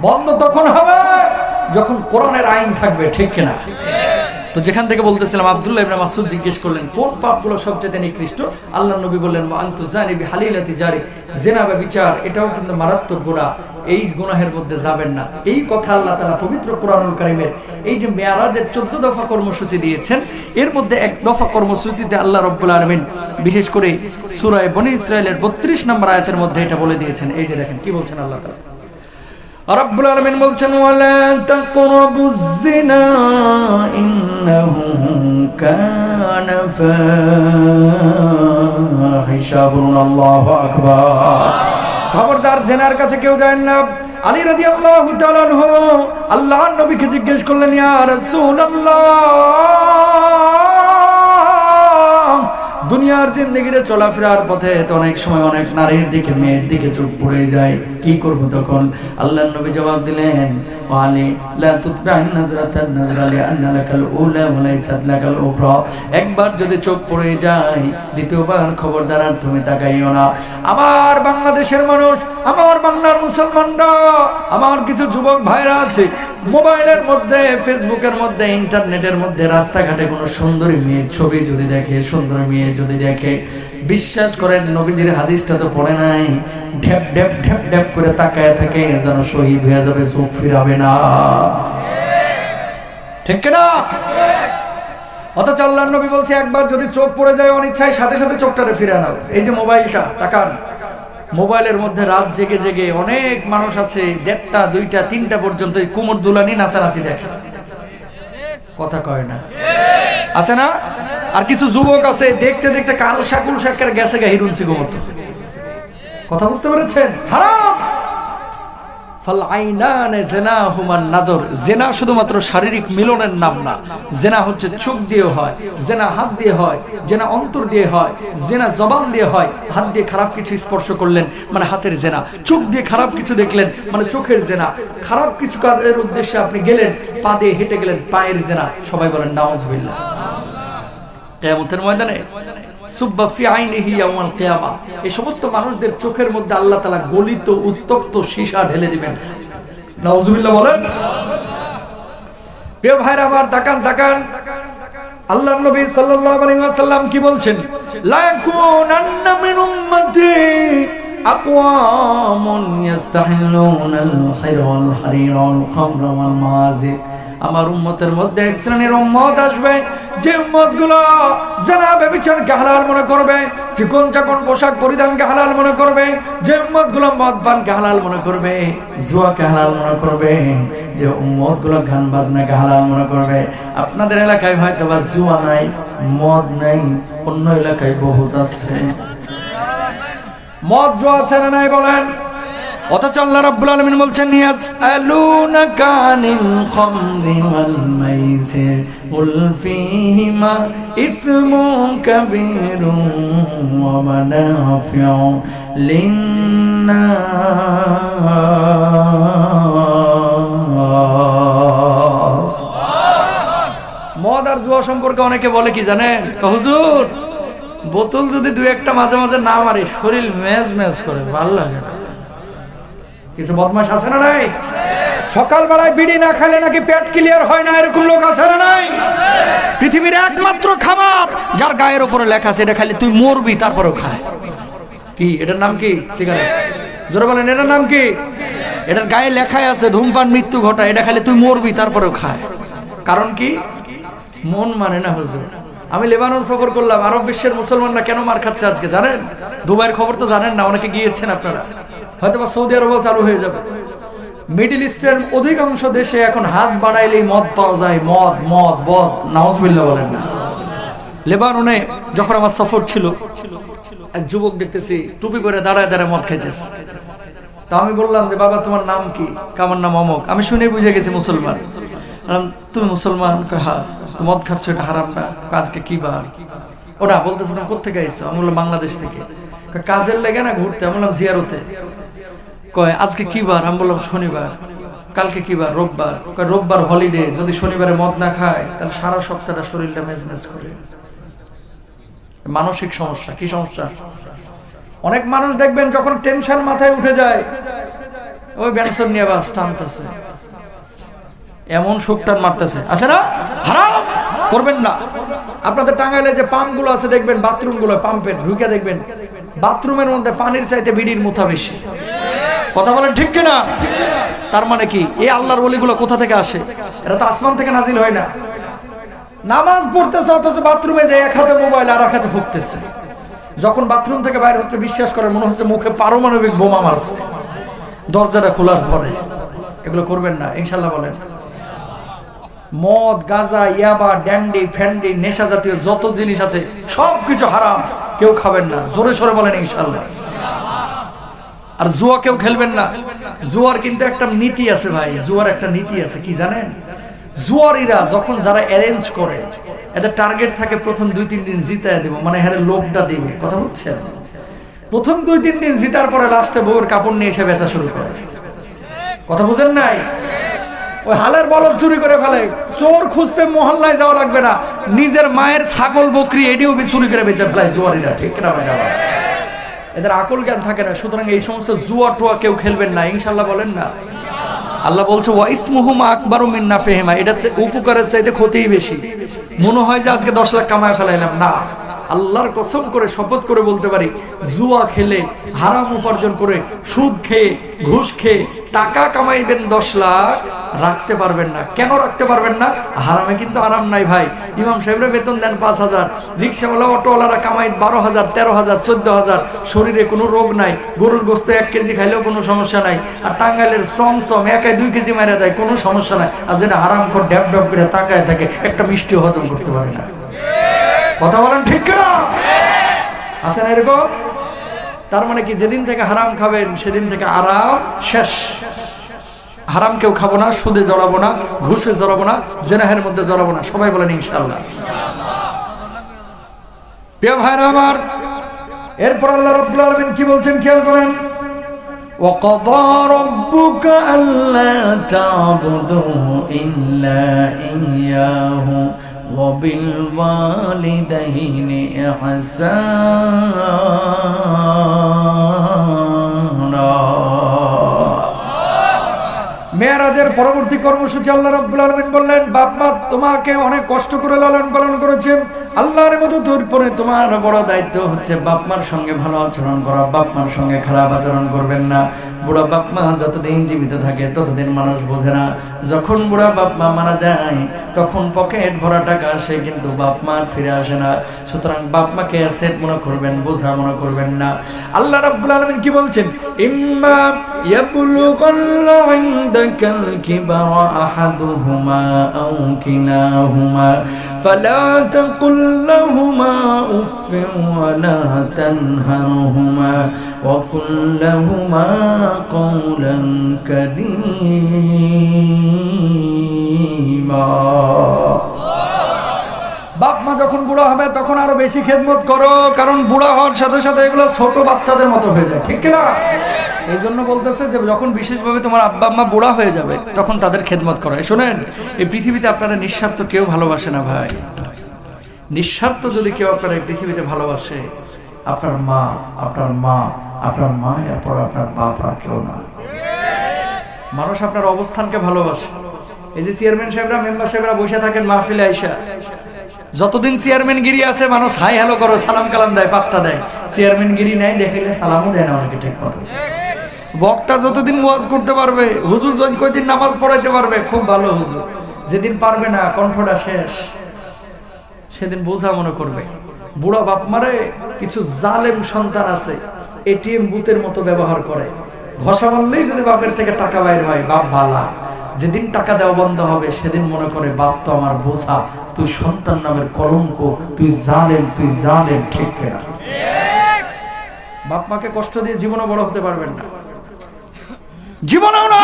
বন্ধ তখন হবে যখন কোরআনের আইন থাকবে। ঠিক কিনা? তো যেখান থেকে বলতেছিলাম, আব্দুল্লাহ ইবনে মাসউদ জিজ্ঞেস করলেন কোন পাপগুলো সবচেয়ে নিকৃষ্ট? আল্লাহর নবী বললেন, আনতু জানি বিহালিলাতি জারি, জিনা বা বিচার, এটাও কিন্তু মারাত্মক গুনাহ, এই গুনাহের মধ্যে যাবেন না। এই কথা আল্লাহ তাআলা পবিত্র কোরআনুল কারীমের এই যে মেরাজের 14 দফা কর্মসূচি দিয়েছেন, এর মধ্যে এক দফা কর্মসূচিতে আল্লাহ রাব্বুল আলামিন বিশেষ করে সূরা বনী ইসরাঈলের 32 নম্বর আয়াতের মধ্যে এটা বলে দিয়েছেন। এই যে দেখেন কি বলছেন আল্লাহ তাআলা। রব্বুল আলামিন বলছেন, ওয়ালা তাকরাবুজ জিনা ইন্নাহু কানা ফাহিশা। আল্লাহু আকবার। খবরদার, জিনার কাছে কেউ যায় না। আলী রাদিয়াল্লাহু তাআলা আনহু আল্লাহর নবীকে জিজ্ঞেস করলেন, ইয়া রাসূলুল্লাহ, দুনিয়ার জিন্দেগিতে চলাফেরার পথে তো অনেক সময় অনেক নারীর দিকে, মেয়ের দিকে চোখ পড়ে যায়, কি করব তখন? আল্লাহর নবী জবাব দিলেন, ওয়ালি লা তুতবা'ন নাজরাতান নাজরা লিআন্না লাকাল উলা ওয়া লাইসাত লাকাল উখরা। একবার যদি চোখ পড়ে যায়, দ্বিতীয়বার খবরদার আর তুমি তাকাইও না। আমার বাংলাদেশের মানুষ, আমার বাংলার মুসলমানরা, আমার কিছু যুবক ভাইরা আছে, মোবাইলের মধ্যে, ফেসবুকের মধ্যে, ইন্টারনেটের মধ্যে রাস্তাঘাটে কোনো সুন্দরী মেয়ের ছবি যদি দেখে, সুন্দর মেয়ে যদি দেখে, বিশ্বাস করেন নবীজির হাদিসটা তো পড়ে নাই, ঢ্যাপ ঢ্যাপ ঢ্যাপ ঢ্যাপ করে তাকায় থাকে, যেন শহীদ হয়ে যাবে, চোখ ফিরাবে না। ঠিক না? অথচ আল্লাহর নবী বলছে, একবার যদি চোখ পড়ে যায় অনিচ্ছায়, সাথে সাথে চোখটারে ফিরে নাও। এই যে মোবাইলটা, তাকান, মোবাইলের মধ্যে রাত জেগে জেগে অনেক মানুষ আছে 1টা 2টা 3টা পর্যন্ত কুমোর দুলানি নাচানাচি দেখে, কথা কয় না, আছে না? আর কিছু যুবক আছে দেখতে দেখতে কাল শাকুল শাকের গেছে গা হিরুনছি ঘুমত। কথা বুঝতে পেরেছেন? হারাম। ফাল আইনানে জিনাহুমান নাদর। জিনা শুধুমাত্র শারীরিক মিলনের নাম না, জিনা হচ্ছে চোখ দিয়ে হয়, জিনা হাত দিয়ে হয়, জিনা অন্তর দিয়ে হয়, জিনা জবান দিয়ে হয়। হাত দিয়ে খারাপ কিছু স্পর্শ করলেন মানে হাতের জিনা, চোখ দিয়ে খারাপ কিছু দেখলেন মানে চোখের জিনা, খারাপ কিছু কাজের উদ্দেশ্যে আপনি গেলেন, পা দিয়ে হেঁটে গেলেন, পায়ের জিনা। সবাই বলেন নাউজুবিল্লাহ। কিয়ামতের ময়দানে সুব্বা ফি আইনিহি ইয়াউমাল কিয়ামা, এই সমস্ত মানুষদের চোখের মধ্যে আল্লাহ তাআলা গলিত উত্তপ্ত সীসা ঢেলে দিবেন। নাউজুবিল্লাহ বলেন। প্রিয় ভাইরা আমার, তাকান তাকান, আল্লাহর নবী সাল্লাল্লাহু আলাইহি ওয়াসাল্লাম কি বলছেন? লা ইয়াকুনান্না মিন উম্মতি আকওয়ামুন ইস্তাহিলুনাল খায়রা ওয়াল হারিরা ওয়াল খামরা ওয়াল মাযিদ। আমার উম্মতের মধ্যে এক শ্রেণীর উম্মত আসবে, যে উম্মতগুলো জিনা ব্যভিচারকে হালাল মনে করবে, চিকন চাকন পোশাক পরিধানকে হালাল মনে করবে, যে উম্মতগুলো মদ পানকে হালাল মনে করবে, জুয়াকে হালাল মনে করবে, যে উম্মতগুলো গান বাজনাকে হালাল মনে করবে। আপনাদের এলাকায় হয়তো বা জুয়া নাই, মদ নাই, অন্য এলাকায় বহুত আছে। মদ জুয়া আছে না নাই বলেন? অথচ আল্লাহ রাব্বুল আলামিন বলছেন, ইয়াসআলুনাকা আনিল খামরি ওয়াল মাইসির কুল ফীহিমা ইসমুন কাবীরুন ওয়া মানাফিউ লিন্নাস। মদ আর জুয়া সম্পর্কে অনেকে বলে কি জানেন? হুজুর, বোতল যদি দুই একটা মাঝে মাঝে না মারে শরীর ম্যাজ ম্যাজ করে, ভালো লাগে না। কিছু বদমাশ আছে না নাই? সকালবেলায় বিড়ি না খেলে নাকি পেট ক্লিয়ার হয় না, এরকম লোক আছে না নাই? পৃথিবীর একমাত্র খাবার যার গায়ের উপরে লেখা আছে এটা খালি তুই মরবি তারপরেও খায়। কি এটার নাম কি? সিগারেট। জোরে বলেন এটার নাম কি? এটার গায়ে লেখাই আছে ধূমপান মৃত্যু ঘটায়, এটা খালি তুই মরবি তারপরেও খায়। কারণ কি? মন মানে না হুজুর। আমি লেবানন সফর করলাম, আরব বিশ্বের মুসলমানরা কেন মার খাচ্ছে আজকে জানেন? দুবাইয়ের খবর তো জানেন না, অনেকে গিয়েছেন আপনারা, হয়তো বা সৌদি আরবও চালু হয়ে যাবে। মিডল ইস্টের অধিকাংশ দেশে এখন হাত বাড়াইলেই মদ পাওয়া যায়, মদ মদ বদ, নাউজুবিল্লাহ বলেন না। লেবাননে যখন আমার সফর ছিল, এক যুবক দেখতেছি টুপি পরে দাঁড়ায় দাঁড়ায় মদ খাইতেছে। তা আমি বললাম যে বাবা তোমার নাম কি? আমার নাম অমক। আমি শুনে বুঝে গেছি মুসলমান। তুমি মুসলমান? হ্যাঁ। তো মদ খাচ্ছ, এটা হারাম না? আজকে কি বার? ওটা বলতেছে তুমি কোথেকে আইছো? আমি বললাম বাংলাদেশ থেকে। কাজের লেগে না ঘুরতে? আমি বললাম জিয়ারতে। কয় আজকে কি বার? আমি বললাম শনিবার। কালকে কি বার? রোববার। কয় রোববার হলিডে, যদি শনিবারে মদ না খায় তাহলে সারা সপ্তাহটা শরীরটা মেজমেজ করে। মানসিক সমস্যা। কি সমস্যা? অনেক মানুষ দেখবেন যখন টেনশন মাথায় উঠে যায়, ওই ব্যানসন নিয়ে বাস টানতেছে, এমন শোকটান মারতেছে, আছে না? হারাম করবেন না। আপনাদের টাঙ্গাইলে যে পাম্প গুলো আছে দেখবেন, বাথরুম গুলো পাম্পের ঢুকে দেখবেন বাথরুমের মধ্যে পানির চাইতে বিড়ির মুথা বেশি। কথা বলেন ঠিক কিনা? তার মানে কি এই আল্লাহর ওলিগুলো কোথা থেকে আসে? এরা তো আসমান থেকে নাজিল হয় না। নামাজ পড়তেছে অথচ বাথরুমে যে এক হাতে মোবাইল আর এক হাতে ফুঁকতেছে। যখন বাথরুম থেকে বাইরে হচ্ছে বিশ্বাস করে মনে হচ্ছে মুখে পারমাণবিক বোমা মারছে দরজাটা খোলার পরে। এগুলো করবেন না ইনশাল্লাহ বলেন। মদ, গাঁজা, ইয়াবা, ড্যান্ডি, ফ্যান্ডি, নেশা জাতীয় যত জিনিস আছে সবকিছু হারাম, কেউ খাবেন না। জোরে সরে বলেন ইনশাল্লাহ। আর জুয়া কেউ খেলবেন না। জুয়ার কিন্তু একটা নীতি আছে ভাই, জুয়ার একটা নীতি আছে। কি জানেন? জুয়ারিরা যখন যারা অ্যারেঞ্জ করে, এদের টার্গেট থাকে প্রথম 2-3 দিন জিতায় দেব, মানে হ্যাঁ লোভটা দিবে। কথা বুঝছেন? প্রথম 2-3 দিন জিতার পরে লাস্টে বউয়ের কাপড় নিয়ে এসে বেচা শুরু করে। কথা বুঝেন নাই? ওই হালের বলদ চুরি করে ফেলে। চোর খুঁজতে মহল্লায় যাওয়া লাগবে না, নিজের মায়ের ছাগল বকরি এটিও চুরি করে বেচে ফেলায় জুয়ারিরা। ঠিক না ভাই? এদের আকল জ্ঞান থাকে না। সুতরাং এই সমস্ত জুয়া টুয়া কেউ খেলবেন না ইনশাল্লাহ বলেন না। আল্লাহ বলছে ওয়াইতমুহুমা আকবারু মিন নাফিহিমা, এটা উপকারের চাইতে ক্ষতিই বেশি। মনে হয় যে আজকে 10 লাখ কামায় ফেলাইলাম, না। আল্লাহর কসম করে শপথ করে বলতে পারি, জুয়া খেলে, হারাম উপার্জন করে, সুদ খেয়ে, ঘুষ খেয়ে টাকা কামাইবেন 10 লাখ, রাখতে পারবেন না। কেন রাখতে পারবেন না? হারামে কিন্তু আরাম নাই ভাই। ইমাম সাহেবরা বেতন দেন 5,000, রিক্সাওয়ালা অটোওয়ালারা কামাই 12,000, 13,000, 14,000, শরীরে কোনো রোগ নাই, গরুর গোস্ত 1 কেজি খাইলেও কোনো সমস্যা নাই, আর টাঙ্গাইলের চমচম 1-2 কেজি মেরে দেয়, কোনো সমস্যা নাই। আর যেটা হারাম করে ড্যাব ড্যাব করে তাকায় থাকে, একটা মিষ্টি হজম করতে পারে না। কথা বলেন ঠিক কিনা? আছে না এরকম? তার মানে কি যেদিন থেকে হারাম খাবেন সেদিন থেকে আরাম শেষ। হারাম কেউ খাবো না, সুদে জড়াবো না, ঘুষে জড়াবো না, জেনাহের মধ্যে জড়াবো না। সবাই বলেন ইনশাআল্লাহ। প্রিয় ভাইরা আমার, এরপর আল্লাহ রাব্বুল আলামিন কি বলছেন খেয়াল করেন। وَقَضَى رَبُّكَ أَلَّا تَعْبُدُوا إِلَّا إِيَّاهُ وَبِالْوَالِدَيْنِ إِحْسَانًا। মেরাজের পরবর্তী কর্মসূচি আল্লাহ রাব্বুল আলামিন বললেন, বাপ মা তোমাকে অনেক কষ্ট করে লালন পালন করেছে, আল্লাহর মতো তোর পরে তোমার বড় দায়িত্ব হচ্ছে বাপ মার সঙ্গে ভালো আচরণ করা, বাপ মার সঙ্গে খারাপ আচরণ করবেন না। বুড়া বাপ মা যতদিন জীবিত থাকে ততদিন মানুষ বোঝে না, যখন বুড়া বাপ মা মারা যায় তখন পকেট ভরা টাকা আসে, কিন্তু বাপ মা ফিরে আসে না। সুতরাং বাপ মাকে অ্যাসেট মনে করবেন, বোঝা মনে করবেন না। আল্লাহ রাব্বুল আলামিন কি বলছেন? ইম্মা ইয়াবলুগান্না ইনদাকাল কিবারা আহাদুহুমা আও কিলাহুমা ফালা তাকুল লাহুমা উফফিন ওয়ালা তানহারহুমা ওয়া কুল লাহুমা কাওলান কারীমা। বাপ মা যখন বুড়া হবে তখন আরো বেশি খেদমত করো, কারণ বুড়া হওয়ার সাথে সাথে এগুলো ছোট বাচ্চাদের মতো হয়ে যায়। ঠিক না? এই জন্য বলতেছে যে যখন বিশেষভাবে তোমার আব্বা আম্মা বুড়া হয়ে যাবে তখন তাদের খেদমত করো। শোনেন, এই পৃথিবীতে আপনারা নিঃস্বার্থ কেউ ভালোবাসে না ভাই। নিঃস্বার্থ যদি কেউ আপনার এই পৃথিবীতে ভালোবাসে, আপনার মা, আপনার এরপর আপনার বাপ আর কেউ না। মানুষ আপনার অবস্থানকে ভালোবাসে। এই যে চেয়ারম্যান সাহেবরা, মেম্বার সাহেবরা বসে থাকেন মাহফিলে আইসা, যতদিন চেয়ারম্যান গিরি আছে মানুষ হাই হ্যালো করে, সালাম কালাম দেয়, পাত্তা দেয়। চেয়ারম্যান গিরি নাই, দেখাইলে সালামও দেয় না অনেকে ঠিক মতো। বক্তা যতদিন ওয়াজ করতে পারবে, হুজুর যদি কয়দিন নামাজ পড়াইতে পারবে, খুব ভালো হুজুর। যেদিন পারবে না, কণ্ঠটা শেষ, সেদিন বোঝা মনে করবে। বুড়া বাপ মারে কিছু জালেম সন্তান আছে, এটিএম বুথের মতো ব্যবহার করে। ঘষা মারলেই যদি বাপের থেকে টাকা বাইর হয়, বাপ ভালা। যেদিন টাকা দেওয়া বন্ধ হবে, সেদিন মনে করে বাপ তো আমার বোঝা, তুই সন্তান নামের কলঙ্ক, তুই জালেম, ঠিক কিনা? বাপ মাকে কষ্ট দিয়ে জীবনও বড় হতে পারবেন না, জীবনেও না।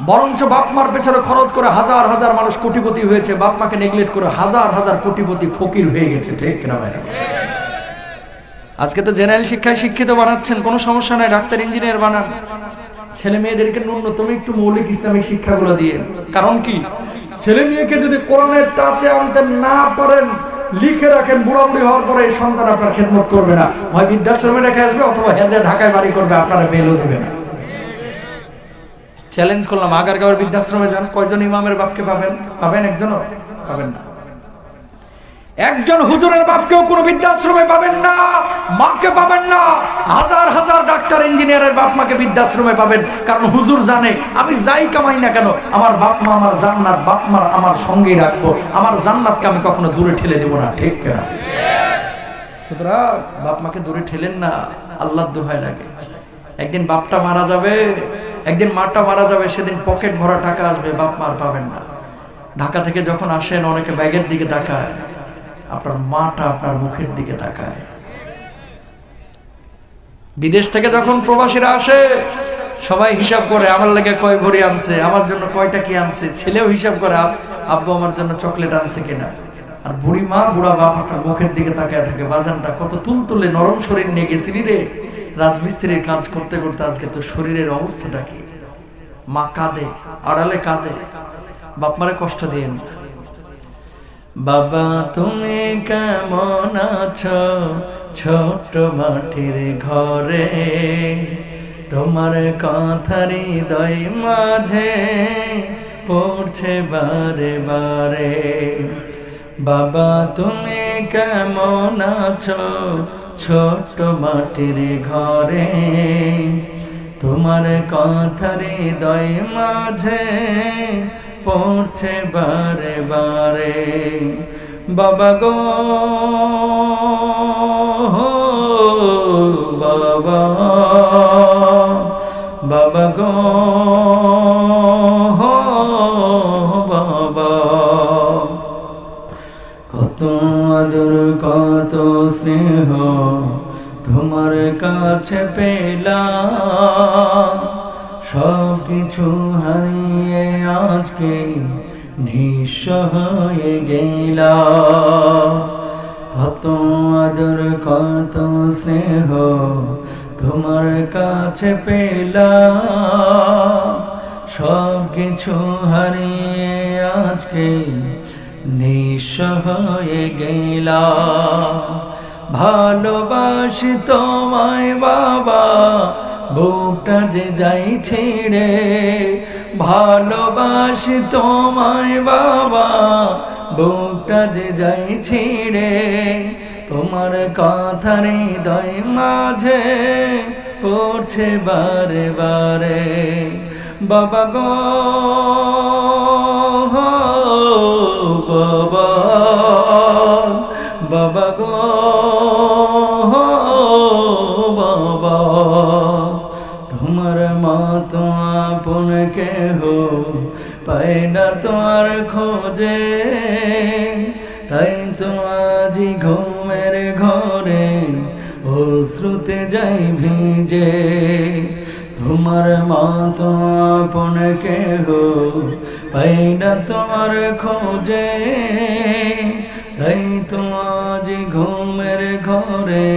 বরঞ্চ বাপ মার পেছনে খরচ করে হাজার হাজার মানুষ কোটিপতি হয়েছে, বাপ মাকে নেগলেক্ট করে হাজার হাজার কোটিপতি ফকির হয়ে গেছে, ঠিক কিনা ভাই? আজকে তো জেনারেল শিক্ষায় শিক্ষিত বানাচ্ছেন, কোনো সমস্যা নাই, ডাক্তার ইঞ্জিনিয়ার বানান। ছেলে মেয়েদেরকে ন্যূনতম একটু মৌলিক ইসলামিক শিক্ষাগুলো দিয়ে। কারণ কি, ছেলে মেয়েকে যদি কোরআনের টাচে আনতে না পারেন, লিখে রাখেন, বুড়া বুড়ি হওয়ার পরে এই সন্তান আপনার খেদমত করবে না, হয় বৃদ্ধাশ্রমে রেখে আসবে, অথবা হেজে ঢাকায় বাড়ি করবে, আপনারা বেলও দেবে না। চ্যালেঞ্জ করলাম, আগারগাঁওয়ের বৃদ্ধাশ্রমে যান, কয়জন ইমামের বাপকে পাবেন? একজনও পাবেন না। একজন হুজুরের বাপকেও কোনো বৃদ্ধাশ্রমে পাবেন না, মাকে পাবেন না। হাজার হাজার ডাক্তার ইঞ্জিনিয়ারের বাপ মাকে বৃদ্ধাশ্রমে পাবেন। কারণ হুজুর জানে, আমি যাই কামাই না কেন, আমার বাপ মা আমার জান্নাত, বাপ মা আমার সঙ্গেই রাখবো, আমার জান্নাতকে আমি কখনো দূরে ঠেলে দেবো না, ঠিক কিনা? সুতরাং বাপ মাকে দূরে ঠেলেন না, আল্লাহর দোহাই লাগে। একদিন বাপটা মারা যাবে, একদিন মাটা মারা যাবে, সেদিন পকেট ভরা টাকা আসবে, বাপ মার পাবেন না। ঢাকা থেকে যখন আসেন, অনেকে ব্যাগের দিকে তাকায়, আপনার মাটা আপনার মুখের দিকে তাকায়। বিদেশ থেকে যখন প্রবাসীরা আসে, সবাই হিসাব করে, আমার লাগে কয় ভরি আনছে, আমার জন্য কয়টা কি আনছে। ছেলেও হিসাব করে, আব্বু আমার জন্য চকলেট আনছে কিনা। আর বুড়ি মা, বুড়া বাপ আপনার মুখের দিকে তাকায় থাকে, বাজানটা কত তুলতুলে নরম শরীর নিয়ে গেছিলি রে, রাজমিস্ত্রির কাজ করতে করতে আজকে তো শরীরের অবস্থাটা কি। মা কাঁদে, আড়ালে কাঁদে, বাপ মারে কষ্ট দিয়ে। বাবা তুমি কেমন আছো, ছোট্ট মাটির ঘরে, তোমার কথার হৃদয় মাঝে পড়ছে বারে বারে। বাবা তুমি কেমন আছো, ছোট্ট মাটির ঘরে, তোমার কথার হৃদয় মাঝে পড়ছে বারে বারে। বাবা গো বাবা, বাবা গো বাবা, কত আদর কত স্নেহ তোমার কাছে পেলাম, সব কিছু হারিয়ে আজকে নিঃস্ব হয়ে গেলাম। কত আদর কত স্নেহ তোমার কাছে পেলাম, সব কিছু হারিয়ে আজকে নিঃস্ব হয়ে গেলাম। ভালোবাসি তোমায় বাবা, বুকটা যে যাই ছেড়ে, ভালোবাসি তোমায় বাবা, বুকটা যে যাই ছেড়ে, তোমার কথার হৃদয় মাঝে পড়ছে বারে বারে। বাবা গো বাবা, বাবা গো বাবা, তোমার মতো আপন কেহ পাই না তোমার খোঁজে, তাই তো আজি ঘুমের ঘরে অশ্রুতে যাই ভিজে। তোমার মতো আপন কেহ পাই না তোমার খোঁজে, তাই তো আজ ঘুমের ঘরে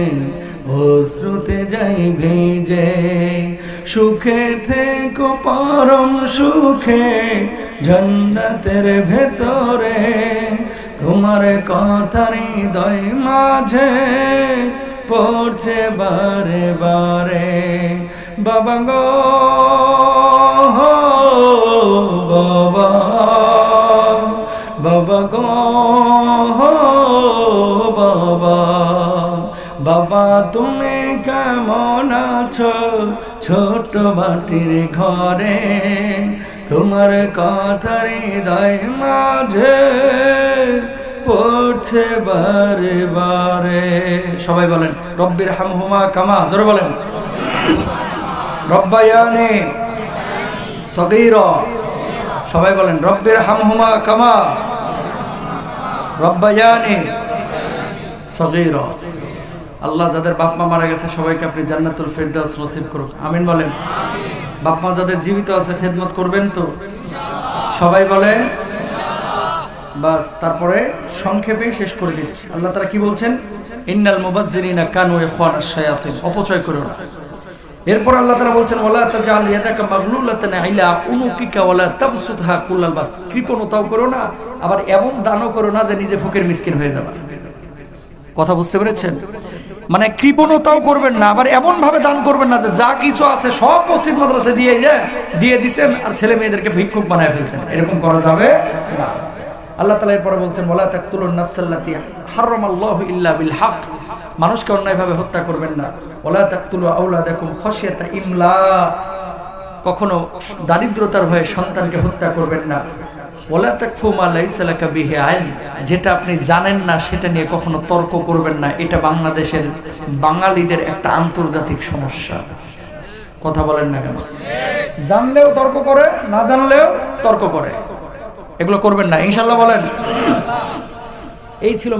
অশ্রুতে যাই ভিজে। সুখে থেকো পরম সুখে জান্নাতের ভেতরে, তোমার কথা হৃদয় মাঝে পড়ছে বারে বারে বাবা গো বাবা বাবা গো বাবা বাবা তুমি কেমন আছো ছোট বাটির ঘরে তোমার কথা হৃদয় মাঝে পড়ছে বারে বারে সবাই বলেন রব্বির হামহুমা কামা জোরে বলেন রব্বায়ানি সগীরা সবাই বলেন রব্বির হামহুমা কামা রব্বায়ানি সগীরা আল্লাহ যাদের বাপ মা মারা গেছে সবাইকে আপনি জান্নাতুল ফেরদাউস নসিব করুন আমিন বলেন বাপ মা যাদের জীবিত আছে খেদমত করবেন তো সবাই বলেন বাস তারপরে সংক্ষেপে শেষ করে দিচ্ছি আল্লাহ তাআলা কি বলছেন ইন্নাল মুবাজ্জিরিনা কানু ইখওয়ানাশ শায়াতিন অপচয় করো না এরপর আল্লাহ তাআলা বলছেন ওয়ালা তাজাল ইয়াদাকা মাগলুলাতান ইলা উনুকিকা ওয়ালা তাবসুতহা কুল্লাল বাস কৃপণতাও করো না আবার এমন দানও করো না যে নিজে ফকির মিসকিন হয়ে যাবে কথা বুঝতে পেরেছেন মানে কৃপণতাও করবেন না আবার এমন ভাবে দান করবেন না যে যা কিছু আছে সব মসজিদ মাদ্রাসা দিয়ে দিবেন আর ছেলে মেয়েদেরকে ভিক্ষুক বানায় ফেলছেন এরকম করা যাবে না আল্লাহ তাআলা এরপরে বলছেন ওয়ালা তাকতুলুন নাফসাল্লাতী হারামাল্লাহু ইল্লা বিল হক মানুষকে অন্যায়ভাবে হত্যা করবেন না ওয়ালা তাকতুলু আওলাদাকুম খাশিয়াতা ইমলাক কখনো দারিদ্রতার ভয়ে সন্তানকে হত্যা করবেন না ওয়ালা তাকফু মা লাইসা লাকা বিহি ইলম যেটা আপনি জানেন না সেটা নিয়ে কখনো তর্ক করবেন না এটা বাংলাদেশের বাঙালিদের একটা আন্তর্জাতিক সমস্যা কথা বলেন না কেন জানলেও তর্ক করে না জানলেও তর্ক করে এগুলো করবেন না ইনশাআল্লাহ বলেন এই ছিল